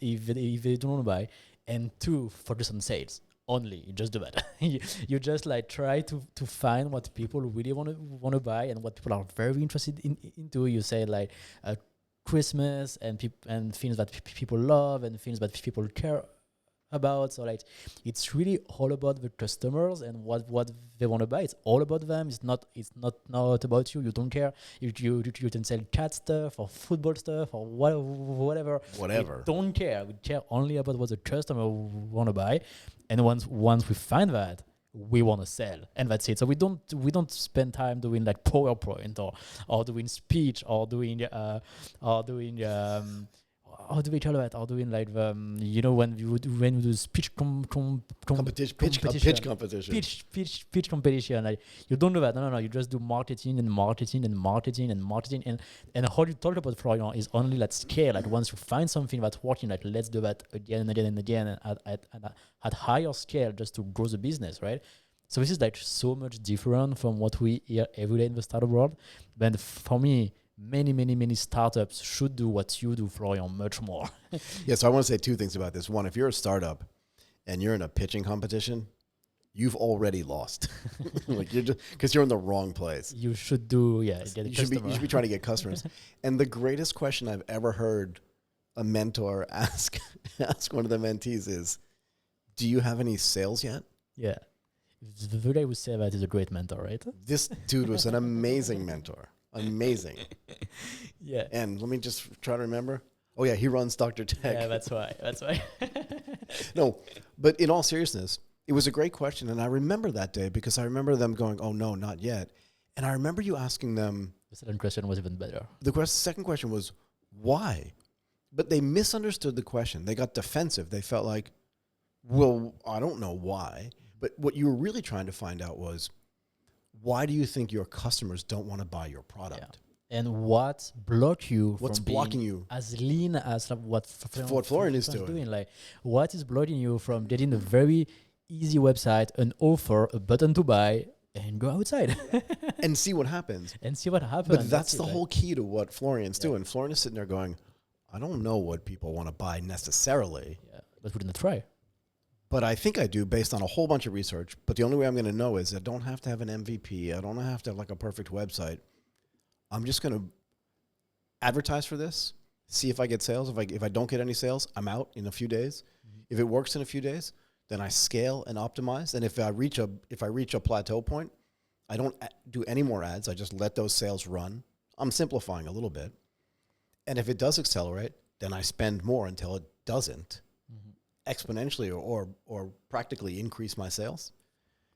A: they don't want to buy. And two, focus on sales only. You just do that. you just like try to find what people really want to buy and what people are very interested into. You say like Christmas and things that people love and things that people care about. So like it's really all about the customers and what they want to buy. It's all about them. It's not about you. You don't care. You can sell cat stuff or football stuff or whatever. We don't care. We care only about what the customer want to buy. And once we find that, we want to sell, and that's it. So we don't spend time doing like PowerPoint or doing speech or doing how do we call that? Or doing like the when you do speech
B: Competition.
A: pitch competition. Like you don't do that. No. You just do marketing and marketing and marketing and marketing. And how you talk about Florian is only like scale. Like once you find something that's working, like let's do that again and again and again and at higher scale just to grow the business, right? So this is like so much different from what we hear every day in the startup world. But for me, many startups should do what you do, Florian, much more.
B: Yeah, so I want to say two things about this. One, if you're a startup and you're in a pitching competition, you've already lost. Like because you're in the wrong place.
A: You should do, get a
B: You should
A: customer.
B: be trying to get customers. And the greatest question I've ever heard a mentor ask one of the mentees is, do you have any sales yet?
A: Yeah. The way I would say that is a great mentor, right?
B: This dude was an amazing mentor. Amazing.
A: Yeah.
B: And let me just try to remember. Oh yeah, he runs DrTech.
A: Yeah, that's why.
B: No, but in all seriousness, it was a great question. And I remember that day because I remember them going, oh no, not yet. And I remember you asking them.
A: The second question was even better.
B: The second question was, why? But they misunderstood the question. They got defensive. They felt like, well, I don't know why. But what you were really trying to find out was, why do you think your customers don't want to buy your product?
A: Yeah. And what block you
B: What's
A: from
B: blocking
A: being
B: you?
A: as lean as what
B: Florian is doing.
A: Like, what is blocking you from getting a very easy website, an offer, a button to buy, and go outside
B: and see what happens?
A: But
B: that's the whole key to what Florian's doing. Florian is sitting there going, I don't know what people want to buy necessarily.
A: Yeah, but we're going to try.
B: But I think I do based on a whole bunch of research. But the only way I'm going to know is I don't have to have an MVP. I don't have to have like a perfect website. I'm just going to advertise for this, see if I get sales. If I don't get any sales, I'm out in a few days. Mm-hmm. If it works in a few days, then I scale and optimize. And if I reach a plateau point, I don't do any more ads. I just let those sales run. I'm simplifying a little bit. And if it does accelerate, then I spend more until it doesn't. Exponentially or practically increase my sales.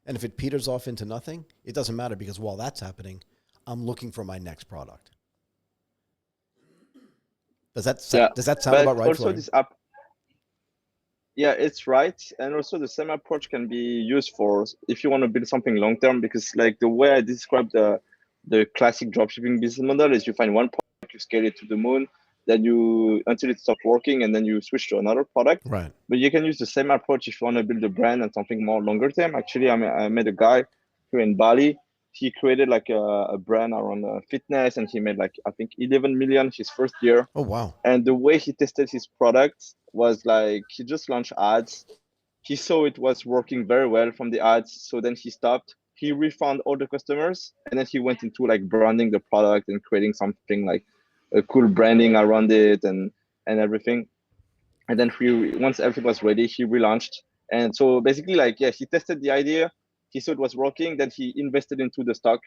B: And if it peters off into nothing, it doesn't matter because while that's happening, I'm looking for my next product. Does that sound about right?
C: Also, this app, yeah, it's right. And also the same approach can be used for if you want to build something long term, because like the way I described the classic dropshipping business model is you find one product, you scale it to the moon, then until it stops working, and then you switch to another product.
B: Right.
C: But you can use the same approach if you want to build a brand and something more longer term. Actually, I met a guy here in Bali. He created like a brand around fitness, and he made like, I think 11 million his first year.
B: Oh, wow.
C: And the way he tested his product was like, he just launched ads. He saw it was working very well from the ads. So then he stopped. He refound all the customers, and then he went into like branding the product and creating something like a cool branding around it and everything. And then once everything was ready, he relaunched. And so basically like, yeah, he tested the idea. He saw it was working. Then he invested into the stock,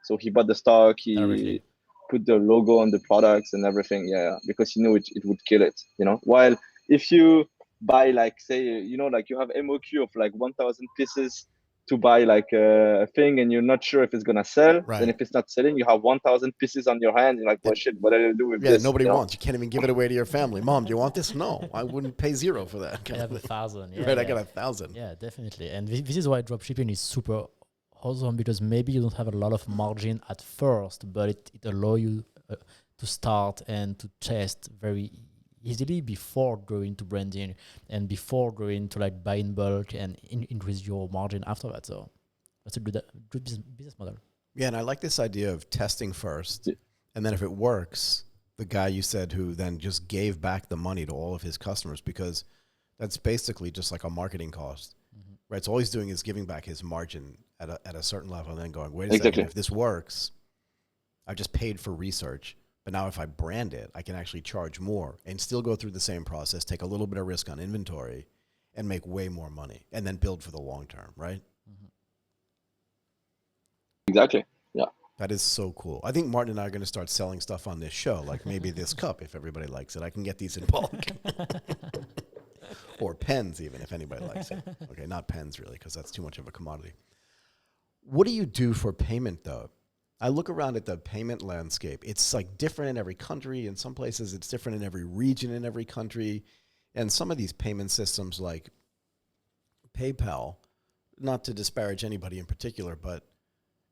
C: so he bought the stock. He put the logo on the products and everything. Yeah. Because he knew it would kill it, while if you buy like, say, like you have MOQ of like 1,000 pieces to buy like a thing and you're not sure if it's gonna sell.
B: Right.
C: Then if it's not selling, you have 1,000 pieces on your hand. You're like, well, shit, what do I do with this?
B: Yeah, nobody wants. You can't even give it away to your family. Mom, do you want this? No, I wouldn't pay zero for that.
A: I have 1,000. Yeah,
B: right, I got 1,000.
A: Yeah, definitely. And this is why dropshipping is super awesome, because maybe you don't have a lot of margin at first, but it allows you to start and to test very easily before going to branding and before going to like buy in bulk and increase your margin after that. So that's a good business model.
B: Yeah, and I like this idea of testing first, and then if it works, the guy you said who then just gave back the money to all of his customers, because that's basically just like a marketing cost, right? So all he's doing is giving back his margin at a certain level and then going, wait a second, if this works, I've just paid for research. But now if I brand it, I can actually charge more and still go through the same process, take a little bit of risk on inventory and make way more money and then build for the long term, right?
C: Exactly. Yeah.
B: That is so cool. I think Martin and I are going to start selling stuff on this show, like maybe this cup, if everybody likes it. I can get these in bulk. or pens even, if anybody likes it. Okay, not pens really, because that's too much of a commodity. What do you do for payment though? I look around at the payment landscape. It's like different in every country. In some places, it's different in every region in every country. And some of these payment systems like PayPal, not to disparage anybody in particular,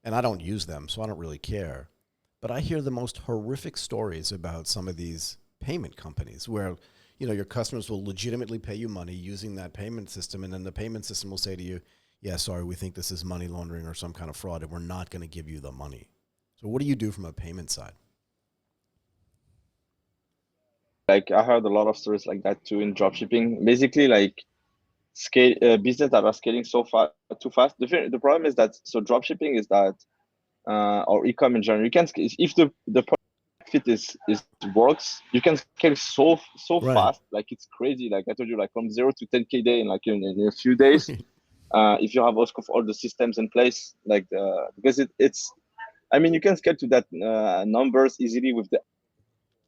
B: and I don't use them, so I don't really care. But I hear the most horrific stories about some of these payment companies where, your customers will legitimately pay you money using that payment system, and then the payment system will say to you, yeah, sorry, we think this is money laundering or some kind of fraud, and we're not going to give you the money. So what do you do from a payment side?
C: Like I heard a lot of stories like that too in dropshipping. Basically, like scale business that are scaling too fast. The problem is that dropshipping is that or e-com in general, you can if the product fit is works, you can scale so
B: Right.
C: fast, like it's crazy. Like I told you, like from 0 to 10K day in a few days. If you have all the systems in place, like because it's I mean, you can scale to that numbers easily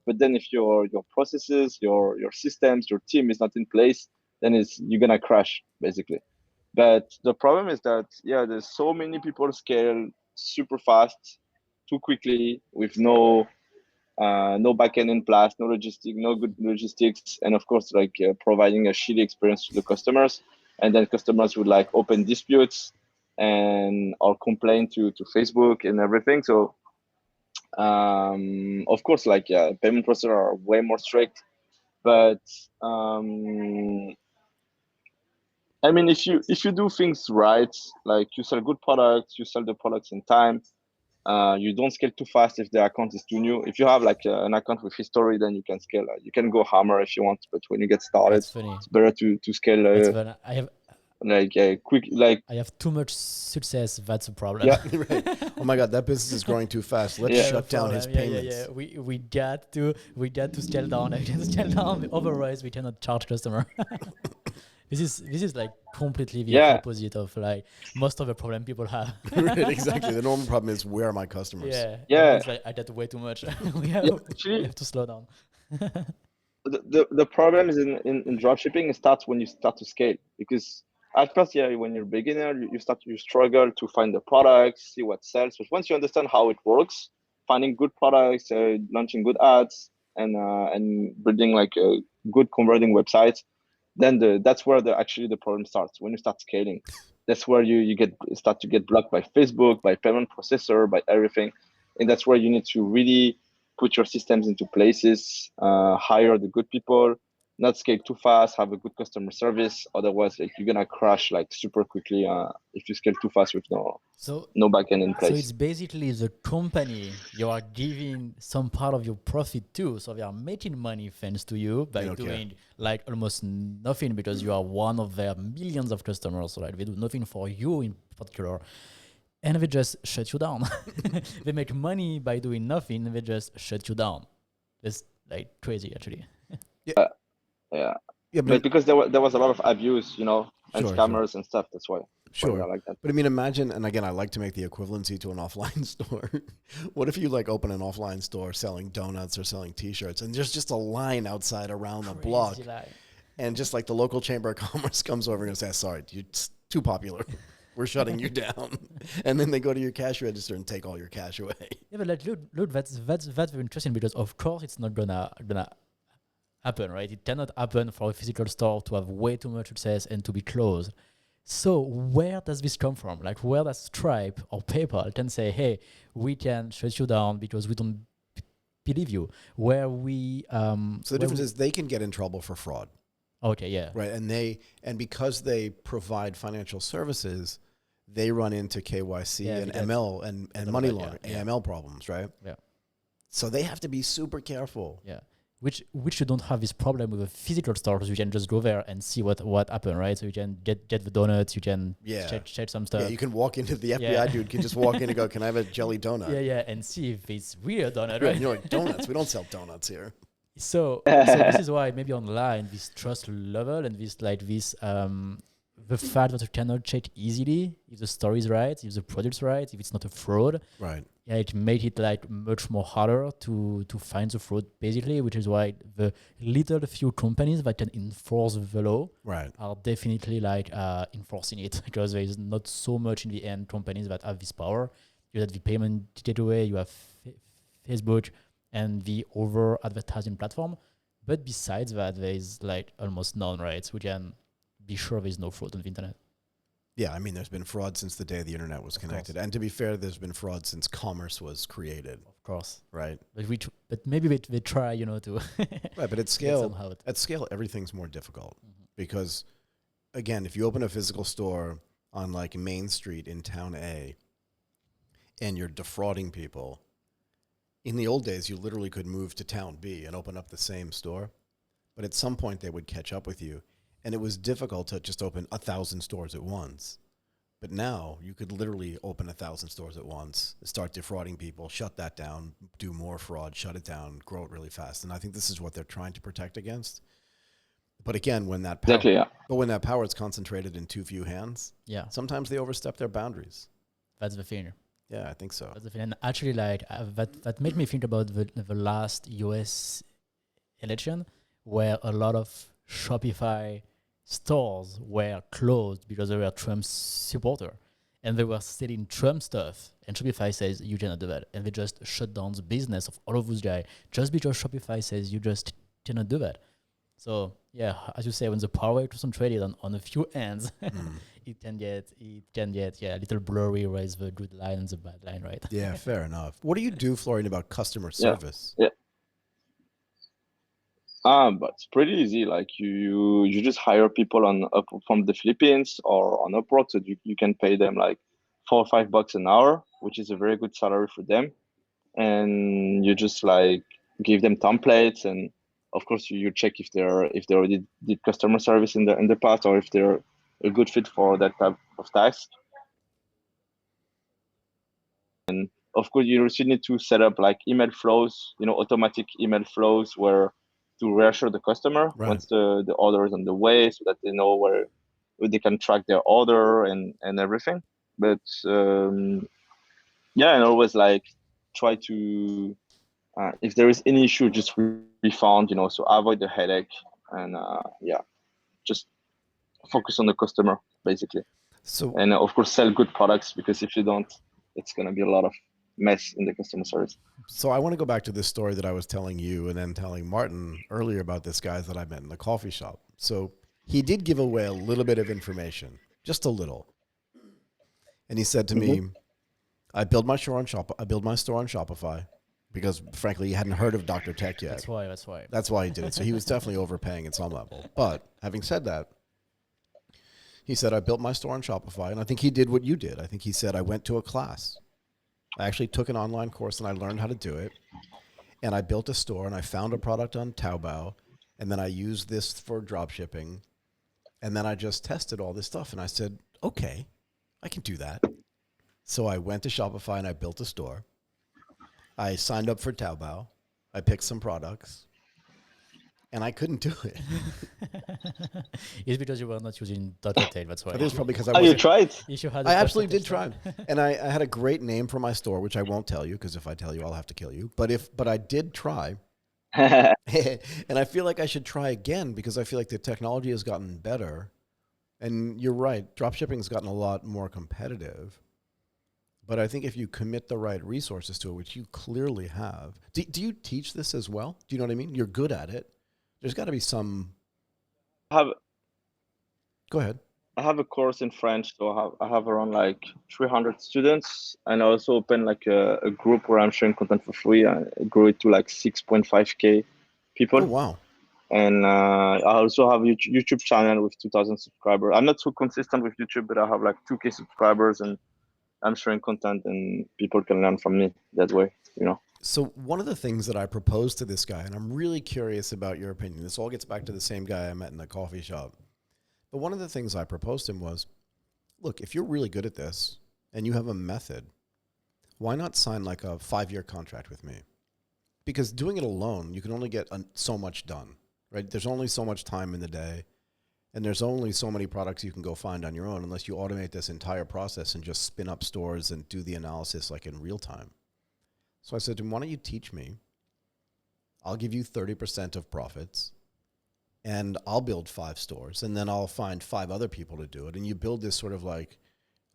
C: but then if your processes, your systems, your team is not in place, then you're gonna crash basically. But the problem is that there's so many people scale super fast, too quickly, with no backend in place, no good logistics, and of course providing a shitty experience to the customers, and then customers would like open disputes and or complain to Facebook and everything. So of course payment processors are way more strict, but I mean, if you do things right, like you sell good products, you sell the products in time, you don't scale too fast if the account is too new. If you have an account with history, then you can scale. You can go hammer if you want, but when you get started,
A: That's funny.
C: it's better to scale.
A: That's funny.
C: Quick.
A: I have too much success. That's a problem.
B: Yeah, right. Oh my God, that business is growing too fast. Let's shut down his payments.
A: Yeah. We got to scale down. We can scale down. Otherwise, we cannot charge customer. This is like completely the opposite of like most of the problem people have.
B: Right, exactly. The normal problem is, where are my customers?
C: Yeah.
A: It's like I did way too much. we have to slow down.
C: The problem is in dropshipping, it starts when you start to scale, because at first, when you're a beginner, you struggle to find the products, see what sells. But once you understand how it works, finding good products, launching good ads, and building like a good converting websites, then that's where the problem starts. When you start scaling, that's where you start to get blocked by Facebook, by payment processor, by everything, and that's where you need to really put your systems into places, hire the good people, not scale too fast, have a good customer service. Otherwise, you're gonna crash super quickly if you scale too fast with no backend in place.
A: So it's basically the company you are giving some part of your profit to. So they are making money thanks to you by doing like almost nothing, because you are one of their millions of customers. So like they do nothing for you in particular. And they just shut you down. They make money by doing nothing. They just shut you down. It's like crazy, actually.
C: Yeah, but because there was a lot of abuse, and scammers and stuff. That's why.
B: Sure.
C: Like that.
B: But I mean, imagine, and again, I like to make the equivalency to an offline store. What if you open an offline store selling donuts or selling T-shirts, and there's just a line outside around the block, and just like the local chamber of commerce comes over and says, "Sorry, you're too popular. We're shutting you down," and then they go to your cash register and take all your cash away.
A: Yeah, but look, that's very interesting, because of course it's not gonna happen, right? It cannot happen for a physical store to have way too much success and to be closed. So where does this come from? Like, where does Stripe or PayPal can say, "Hey, we can shut you down because we don't believe you"? Where we
B: so the difference is they can get in trouble for fraud.
A: Okay, yeah.
B: Right, and because they provide financial services, they run into KYC and ML and money laundering, AML problems, right?
A: Yeah.
B: So they have to be super careful.
A: Yeah. Which you don't have this problem with a physical store, because you can just go there and see what happened, right? So you can get the donuts, you can check some stuff.
B: Yeah, you can walk into the FBI dude can just walk in and go, "Can I have a jelly donut?"
A: Yeah, and see if it's really a donut, right?
B: Right. You're like, donuts. We don't sell donuts here.
A: So this is why maybe online this trust level and the fact that you cannot check easily if the story is right, if the product's right, if it's not a fraud.
B: Right.
A: yeah, it made it like much more harder to find the fraud, basically, which is why the little few companies that can enforce the law
B: Right.
A: are definitely like enforcing it, because there is not so much in the end companies that have this power. You have the payment gateway, you have Facebook and the over advertising platform. But besides that, there is like almost none, right? So we can be sure there's no fraud on the internet.
B: Yeah, I mean, there's been fraud since the day the internet was connected. And to be fair, there's been fraud since commerce was created,
A: Of course.
B: right?
A: But but maybe they try, you know, to
B: Right, but at
A: get
B: scale,
A: somehow.
B: everything's more difficult because, again, if you open a physical store on like Main Street in town A and you're defrauding people, in the old days, you literally could move to town B and open up the same store. But at some point, they would catch up with you. And it was difficult to just open 1,000 stores at once. But now you could literally open 1,000 stores at once, start defrauding people, shut that down, do more fraud, shut it down, grow it really fast. And I think this is what they're trying to protect against. But again, when that power,
C: Exactly, yeah.
B: but when that power is concentrated in too few hands,
A: Yeah,
B: sometimes they overstep their boundaries.
A: that's the thing.
B: Yeah, I think so.
A: That's the thing. And actually, like that made me think about the last US election, where a lot of Shopify stores were closed because they were Trump's supporter, and they were selling Trump stuff. And Shopify says you cannot do that, and they just shut down the business of all of those guys just because Shopify says you just cannot do that. So yeah, as you say, when the power is concentrated on a few hands, it can get a little blurry, where is the good line and the bad line, right?
B: Yeah, fair enough. What do you do, Florian, about customer
C: Yeah.
B: service?
C: Yeah. But it's pretty easy. Like you just hire people from the Philippines or on Upwork, so you can pay them like $4 or $5 an hour, which is a very good salary for them. And you just like give them templates, and of course you check if they already did customer service in the past, or if they're a good fit for that type of task. And of course, you still need to set up like email flows, automatic email flows where to reassure the customer
B: Right.
C: once the order is on the way, so that they know where they can track their order and everything. But yeah, and always like try to if there is any issue, just refund, so avoid the headache, and yeah, just focus on the customer basically.
B: So
C: And of course, sell good products, because if you don't, it's going to be a lot of mess in the customer service.
B: So I want to go back to this story that I was telling you and then telling Martin earlier about this guy that I met in the coffee shop. So he did give away a little bit of information, just a little. And he said to me, I build my store on Shopify because frankly, he hadn't heard of DrTech yet.
A: That's why.
B: That's why he did it. So he was definitely overpaying at some level. But having said that, he said, I built my store on Shopify. And I think he did what you did. I think he said, I went to a class. I actually took an online course and I learned how to do it. And I built a store and I found a product on Taobao. And then I used this for drop shipping. And then I just tested all this stuff. And I said, okay, I can do that. So I went to Shopify and I built a store. I signed up for Taobao. I picked some products. And I couldn't do it.
A: It's because you were not using DrTech, that's why.
B: I think it's probably because
C: You tried?
B: I absolutely did try. And I had a great name for my store, which I won't tell you, because if I tell you, I'll have to kill you. But I did try. And I feel like I should try again, because I feel like the technology has gotten better. And you're right, dropshipping has gotten a lot more competitive. But I think if you commit the right resources to it, which you clearly have. Do you teach this as well? Do you know what I mean? You're good at it. There's got to be some. Go ahead.
C: I have a course in French, so I have around like 300 students, and I also open like a group where I'm sharing content for free. I grew it to like 6.5K people.
B: Oh, wow.
C: And I also have a YouTube channel with 2,000 subscribers. I'm not so consistent with YouTube, but I have like 2K subscribers, and I'm sharing content, and people can learn from me that way,
B: So one of the things that I proposed to this guy, and I'm really curious about your opinion, this all gets back to the same guy I met in the coffee shop. But one of the things I proposed to him was, look, if you're really good at this and you have a method, why not sign like a 5-year contract with me? Because doing it alone, you can only get so much done, right? There's only so much time in the day, and there's only so many products you can go find on your own unless you automate this entire process and just spin up stores and do the analysis like in real time. So I said to him, why don't you teach me? I'll give you 30% of profits and I'll build 5 stores and then I'll find 5 other people to do it. And you build this sort of like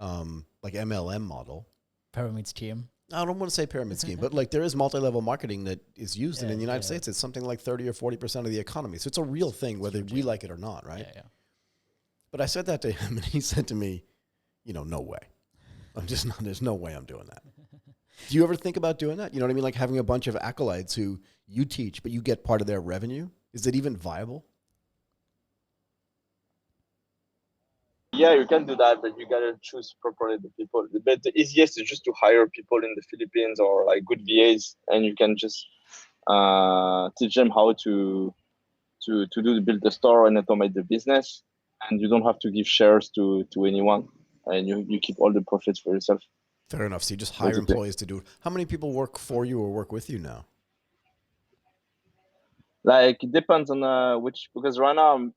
B: MLM model.
A: Pyramid scheme.
B: I don't want to say pyramid scheme, but like there is multi-level marketing that is used. And in the United States, it's something like 30 or 40% of the economy. So it's a real thing, whether we like it or not, right?
A: Yeah.
B: But I said that to him and he said to me, no way. I'm just not, there's no way I'm doing that. Do you ever think about doing that? You know what I mean? Like having a bunch of acolytes who you teach, but you get part of their revenue. Is it even viable?
C: Yeah, you can do that, but you gotta choose properly the people. But the easiest is just to hire people in the Philippines or like good VAs, and you can just teach them how to build the store and automate the business, and you don't have to give shares to anyone, and you keep all the profits for yourself.
B: Fair enough. So you just hire employees to do it. How many people work for you or work with you now?
C: Like it depends on because right now I'm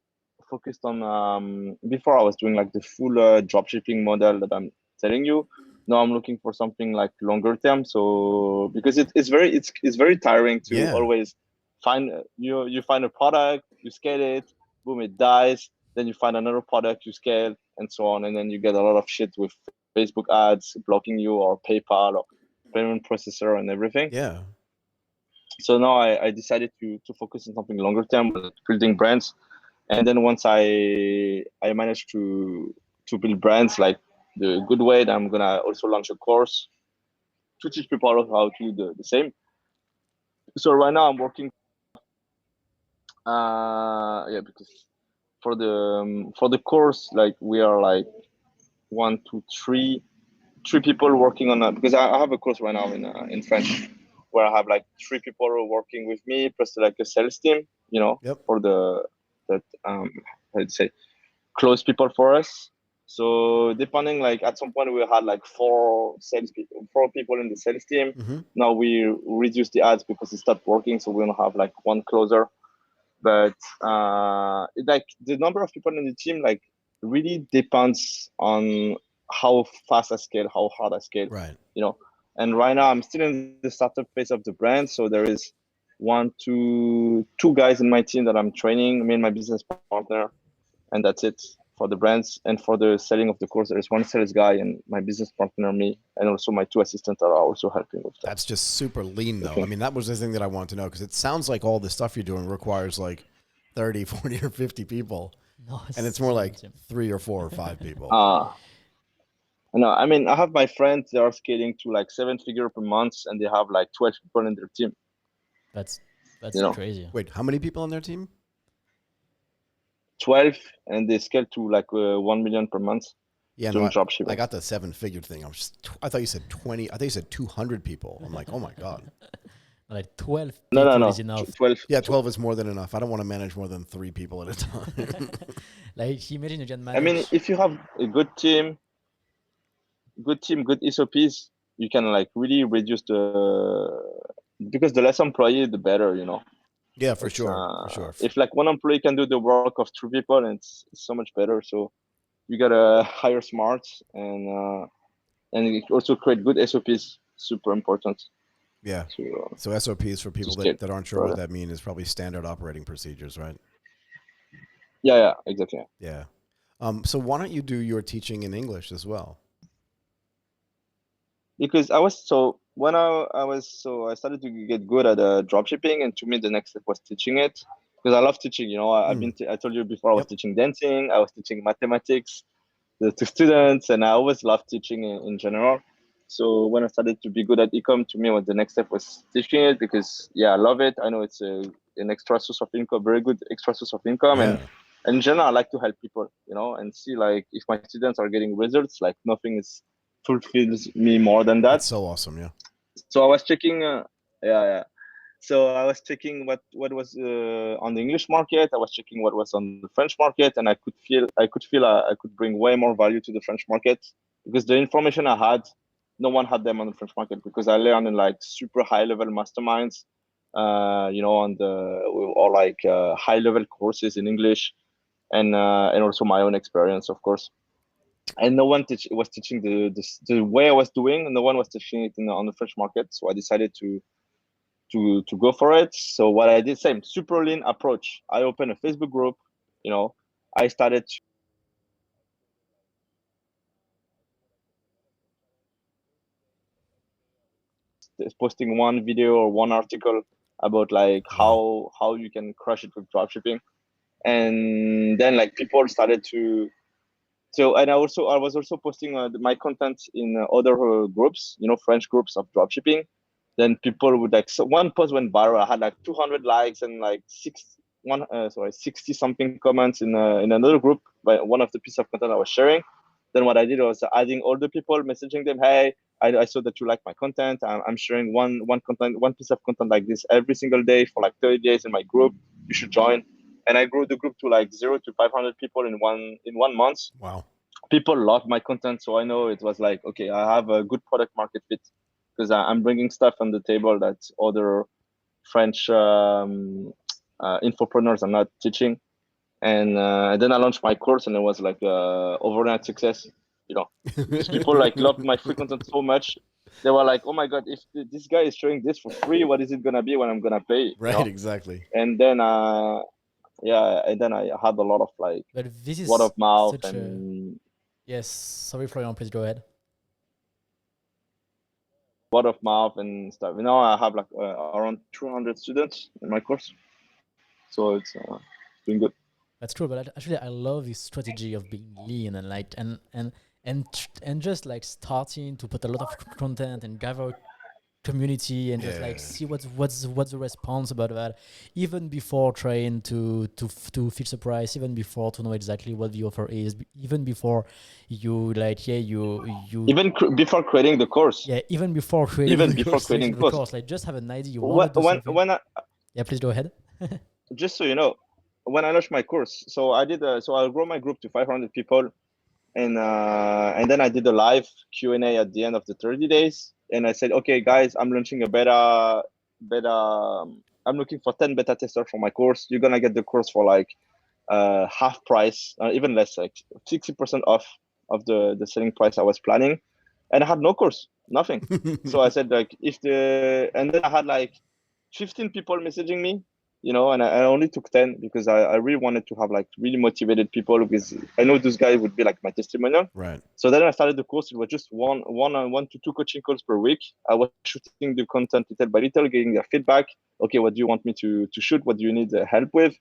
C: focused on before I was doing like the full dropshipping model that I'm telling you. Now I'm looking for something like longer term. So because it's very tiring to always find you find a product, you scale it, boom, it dies. Then you find another product, you scale, and so on, and then you get a lot of shit with Facebook ads blocking you or PayPal or payment processor and everything.
B: Yeah.
C: So now I decided to focus on something longer term, like building brands. And then once I managed to build brands like the good way, I'm gonna also launch a course to teach people how to do the same. So right now I'm working because for the course, like we are like 1, 2, 3 people working on that, because I have a course right now in French where I have like 3 people working with me plus like a sales team, for I'd say close people for us. So depending, like at some point we had like 4 people in the sales team.
B: Mm-hmm.
C: Now we reduce the ads because it stopped working, so we don't have like 1 closer. But like the number of people in the team like really depends on how fast I scale, how hard I scale,
B: right?
C: And right now I'm still in the startup phase of the brand, so there is 2 guys in my team that I'm training, me and my business partner, and that's it for the brands. And for the selling of the course, there is 1 sales guy and my business partner, me, and also my 2 assistants are also helping with that.
B: That's just super lean though. Okay. I mean, that was the thing that I wanted to know, because it sounds like all the stuff you're doing requires like 30, 40 or 50 people.
A: No,
B: and it's more like 3 or 4 or 5 people.
C: No, I mean, I have my friends, they are scaling to like 7 figure per month and they have like 12 people in their team.
A: That's crazy.
B: Wait, how many people on their team?
C: 12, and they scale to like 1 million per month.
B: Yeah, no, I got the 7-figure thing. I thought you said 20. I thought you said 200 people. I'm like, oh my God.
A: Like 12 people
C: no.
A: is enough.
C: 12.
B: Yeah, 12 is more than enough. I don't want to manage more than 3 people at a time.
A: Like imagine you can manage.
C: I mean, if you have a good team, good SOPs, you can like really reduce because the less employee, the better,
B: Yeah, for sure.
C: If like 1 employee can do the work of 3 people, it's so much better. So you gotta hire smart and also create good SOPs. Super important.
B: Yeah. So SOPs, for people that aren't sure what that means, is probably standard operating procedures, right?
C: Yeah, exactly.
B: Yeah. So why don't you do your teaching in English as well?
C: Because I started to get good at dropshipping, and to me the next step was teaching it, because I love teaching. I told you before I was teaching dancing, I was teaching mathematics to students, and I always loved teaching in general. So when I started to be good at ecom, to me, what the next step was teaching it, because I love it. I know it's an extra source of income, very good extra source of income, and in general, I like to help people, and see like if my students are getting results, like nothing fulfills me more than that.
B: That's so awesome. Yeah.
C: So I was checking, So I was checking what was on the English market. I was checking what was on the French market, and I could feel I could bring way more value to the French market, because the information I had, no one had them on the French market, because I learned in like super high level masterminds, on or like high level courses in English, and also my own experience, of course. and no one was teaching the way I was doing. No one was teaching it on the French market. So I decided to go for it. So what I did, same super lean approach. I opened a Facebook group. I started posting one video or one article about like how you can crush it with dropshipping, and then like people started to. So, and I was also posting my content in other groups, French groups of dropshipping. Then people would like, so one post went viral. I had like 200 likes and like 60 something comments in another group by one of the piece of content I was sharing. Then what I did was adding all the people, messaging them, hey, I saw that you like my content. I'm sharing one piece of content like this every single day for like 30 days in my group. You should join. And I grew the group to like 0 to 500 people in 1 month.
B: Wow.
C: People loved my content. So I know it was like, okay, I have a good product market fit because I'm bringing stuff on the table that other French infopreneurs are not teaching. And then I launched my course, and it was like overnight success. Because people like loved my free content so much. They were like, "Oh my god, if this guy is showing this for free, what is it gonna be when I'm gonna pay?"
B: Right, exactly.
C: And then I had a lot of like word of mouth and.
A: Yes, sorry, Florian, please go ahead.
C: Word of mouth and stuff. I have like around 200 students in my course, so it's doing good.
A: That's true, but actually, I love this strategy of being lean and like and just like starting to put a lot of content and gather community and just like see what's the response about that, even before trying to fix the price, even before to know exactly what the offer is, even before you
C: even before creating the course.
A: Yeah, even before creating the course, like just have an idea. You want to do something. Yeah, please go ahead.
C: Just so you know, when I launched my course, so I did so I'll grow my group to 500 people, and then I did a live Q&A at the end of the 30 days. And I said, okay, guys, I'm launching a beta. I'm looking for 10 beta testers for my course. You're going to get the course for like half price, even less, like 60% off of the selling price I was planning. And I had no course, nothing. So I said, like, and then I had like 15 people messaging me, and I only took 10 because I really wanted to have like really motivated people, because I know those guys would be like my testimonial.
B: Right.
C: So then I started the course. It was just one to two coaching calls per week. I was shooting the content little by little, getting their feedback. Okay, what do you want me to shoot? What do you need help with?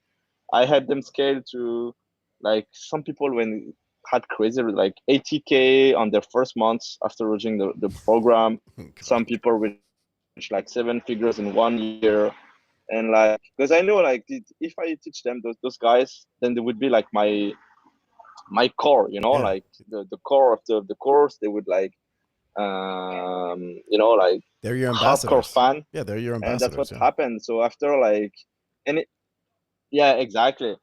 C: I had them scale to like some people when had crazy like 80K on their first months after launching the program. Some people reached like 7 figures in 1 year. And like, because I know like if I teach them those guys, then they would be like my core, like the core of the course. They would like, like
B: they're your ambassadors.
C: Hardcore fan.
B: Yeah, they're your ambassadors.
C: And that's what happened. So after like, yeah, exactly.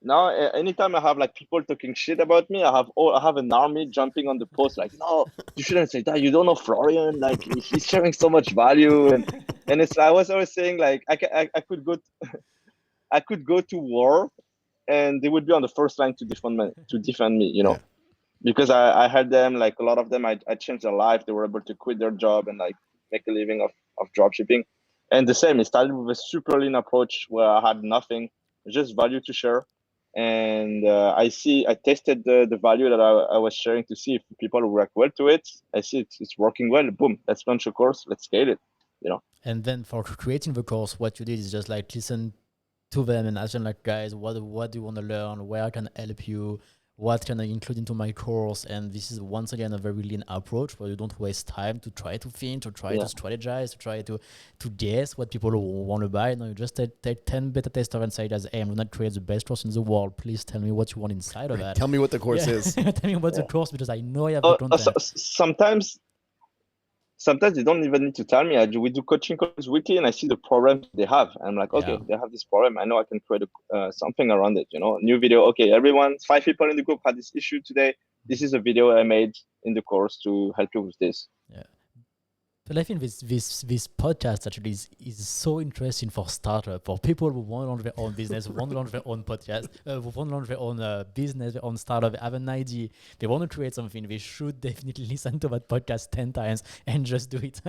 C: Now, anytime I have like people talking shit about me, I have an army jumping on the post like, no, you shouldn't say that. You don't know Florian. Like he's sharing so much value, and it's. I was always saying like I could go, I could go to war, and they would be on the first line to defend me. Because I had them like a lot of them. I changed their life. They were able to quit their job and like make a living of dropshipping. And the same, it started with a super lean approach where I had nothing, just value to share. And I tested the value that I was sharing to see if people react well to it. I see it's working well. Boom, let's launch a course. Let's scale it.
A: And then for creating the course, what you did is just like listen to them and ask them like, guys, what do you want to learn? Where I can help you? What can I include into my course? And this is once again a very lean approach where you don't waste time to try to think, to try to strategize, to try to guess what people want to buy. No, you just take 10 beta testers and say, hey, I'm going to create the best course in the world. Please tell me what you want inside of that.
B: Tell me what the course is.
A: Tell me what the course, because I know I have the content.
C: Sometimes you don't even need to tell me. We do coaching calls weekly, and I see the problems they have. I'm like, okay, they have this problem. I know I can create something around it. New video. Okay, everyone, 5 people in the group had this issue today. This is a video I made in the course to help you with this.
A: Yeah. But I think this podcast actually is so interesting for startup, for people who want to launch their own business, who want to launch their own podcast, who want to launch their own business, their own startup, they have an idea, they want to create something. They should definitely listen to that podcast 10 times and just do it.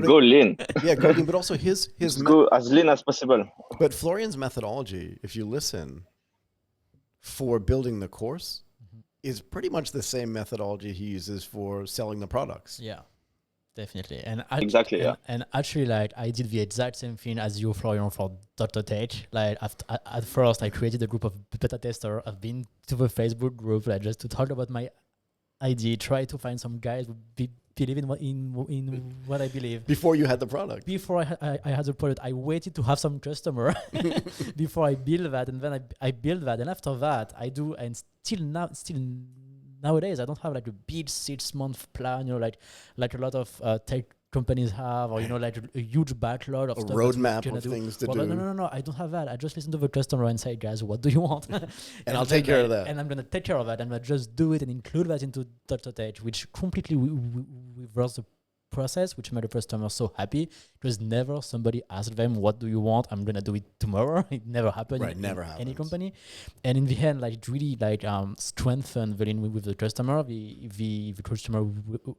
C: Go lean.
B: Yeah, go lean, but also his
C: Go as lean as possible.
B: but Florian's methodology, if you listen, for building the course, is pretty much the same methodology he uses for selling the products.
A: Yeah. Definitely, and and actually, like I did the exact same thing as you, Florian, for DrTech. Like at first, I created a group of beta tester. I've been to the Facebook group, like just to talk about my idea, try to find some guys who believe in what I believe.
B: Before you had the product.
A: Before I had the product, I waited to have some customer before I build that, and then I build that, and after that, I do, and still nowadays, I don't have like a big 6-month plan, like a lot of tech companies have, or like a huge backlog of
B: a
A: stuff
B: roadmap of things to do.
A: No, I don't have that. I just listen to the customer and say, guys, what do you want?
B: and I'll take care of that.
A: And I'm gonna take care of that, and I'll just do it and include that into DrTech, which completely reverse the process, which made the customer so happy. It was never somebody asked them, what do you want? I'm gonna do it tomorrow. It never happened.
B: Right, never happens.
A: Any company. And in the end, like it really like strengthened the link with the customer, the customer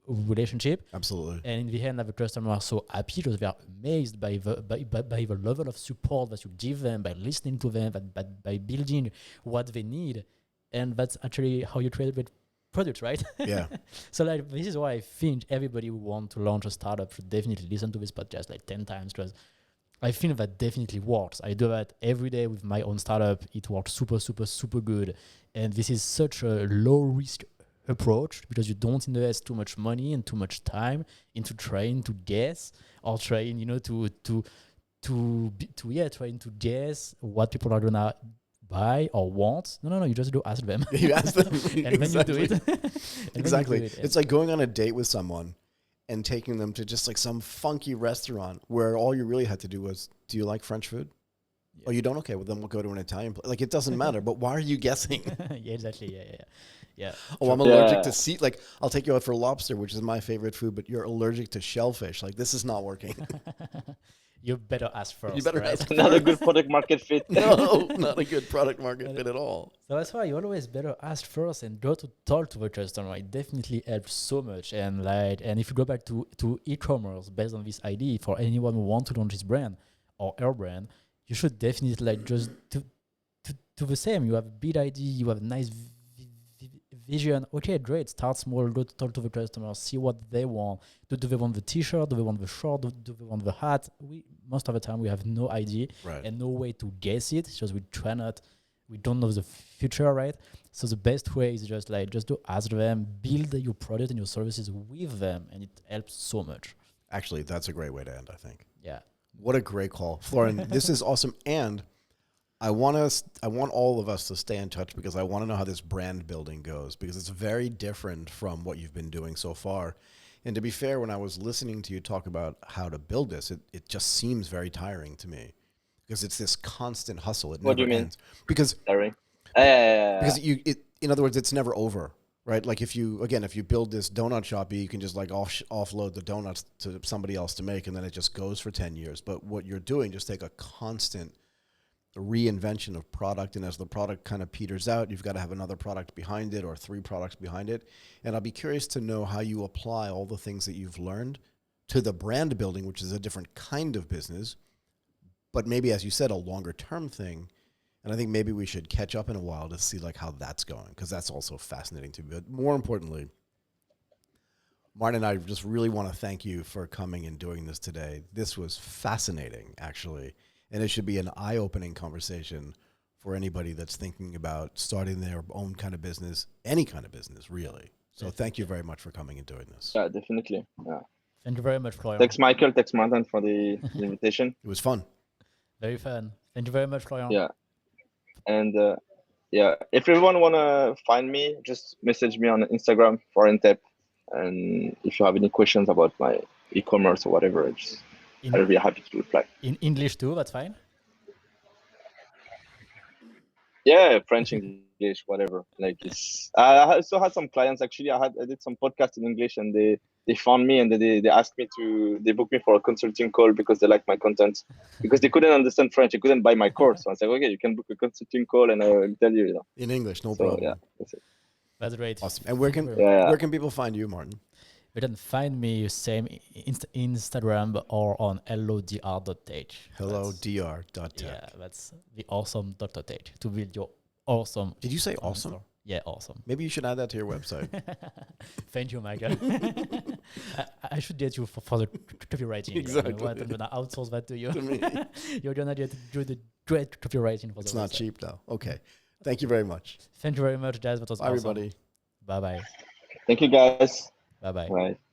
A: relationship.
B: Absolutely.
A: And in the end, the customer are so happy because they are amazed by the level of support that you give them, by listening to them, by building what they need. And that's actually how you create with products, right?
B: Yeah.
A: So like this is why I think everybody who want to launch a startup should definitely listen to this podcast like 10 times, because I think that definitely works. I do that every day with my own startup. It works super good. And this is such a low risk approach because you don't invest too much money and too much time into trying to guess or trying, trying to guess what people are gonna buy or want. No, you just do ask them.
B: You ask them.
A: And then you do it.
B: Exactly. It's like going on a date with someone and taking them to just like some funky restaurant where all you really had to do was, do you like French food? Yeah. Oh, you don't? Okay, well then we'll go to an Italian place. Like it doesn't matter, but why are you guessing?
A: Yeah, exactly. Yeah.
B: Oh, I'm allergic to sea. Like I'll take you out for lobster, which is my favorite food, but you're allergic to shellfish. Like this is not working.
A: You better ask first.
B: You better
A: right?
B: ask.
C: Not a good product market fit.
B: No, not a good product market fit at all.
A: So that's why you always better ask first and go to talk to the customer. It definitely helps so much. And if you go back to e-commerce based on this idea, for anyone who wants to launch his brand or her brand, you should definitely like just do the same. You have a big idea, you have a nice vision. Okay, great. Start small. Go to talk to the customer. See what they want. Do they want the T-shirt? Do they want the short? Do they want the hat? Most of the time we have no idea and no way to guess it because we don't know the future, right? So the best way is just to ask them, build your product and your services with them, and it helps so much.
B: Actually, that's a great way to end, I think.
A: Yeah.
B: What a great call, Florian. This is awesome, and I want all of us to stay in touch because I want to know how this brand building goes because it's very different from what you've been doing so far. And to be fair, when I was listening to you talk about how to build this, it just seems very tiring to me because it's this constant hustle. It
C: what do
B: never
C: you mean?
B: ends. Because
C: tiring?
B: Because in other words, it's never over, right? Like if you build this donut shop, you can just like offload the donuts to somebody else to make, and then it just goes for 10 years. But what you're doing, just take a constant reinvention of product, and as the product kind of peters out, you've got to have another product behind it or 3 products behind it. And I'll be curious to know how you apply all the things that you've learned to the brand building, which is a different kind of business, but maybe, as you said, a longer term thing. And I think maybe we should catch up in a while to see like how that's going, because that's also fascinating to me. But more importantly, Martin and I just really want to thank you for coming and doing this today. This was fascinating, actually. And it should be an eye-opening conversation for anybody that's thinking about starting their own kind of business, any kind of business, really. So thank you very much for coming and doing this.
C: Yeah, definitely. Yeah.
A: Thank you very much, Florian.
C: Thanks, Michael. Thanks, Martin, for the invitation.
B: It was fun.
A: Very fun. Thank you very much, Florian.
C: Yeah. And if everyone want to find me, just message me on Instagram, Florian Tep. And if you have any questions about my e-commerce or whatever, I'll be happy to reply.
A: In English too, that's fine?
C: Yeah, French, English, whatever. Like I also had some clients, actually. I did some podcasts in English, and they found me and they asked me they booked me for a consulting call because they liked my content, because they couldn't understand French, they couldn't buy my course. So I was like, okay, you can book a consulting call and I will tell you,
B: In English, no
C: So
B: problem.
C: yeah, that's it.
A: That's great.
B: Awesome. And where
C: Yeah.
B: can people find you, Martin?
A: You can find me same Instagram or on hello.dr.tech.
B: Hello.dr.tech.
A: Yeah, that's the awesome .tech to build your awesome.
B: Did you say
A: online
B: awesome?
A: store. Yeah, awesome.
B: Maybe you should add that to your website.
A: Thank you, Michael. I should get you for the copywriting.
B: Exactly.
A: What, I'm gonna outsource that to you.
B: To me.
A: You're gonna get to do the great copywriting for
B: It's
A: the
B: not
A: website.
B: cheap though. Okay. Thank you very much.
A: Thank you very much, guys. That was
B: Bye,
A: awesome.
B: everybody.
A: Bye bye.
C: Thank you guys.
A: Bye bye.
C: Bye.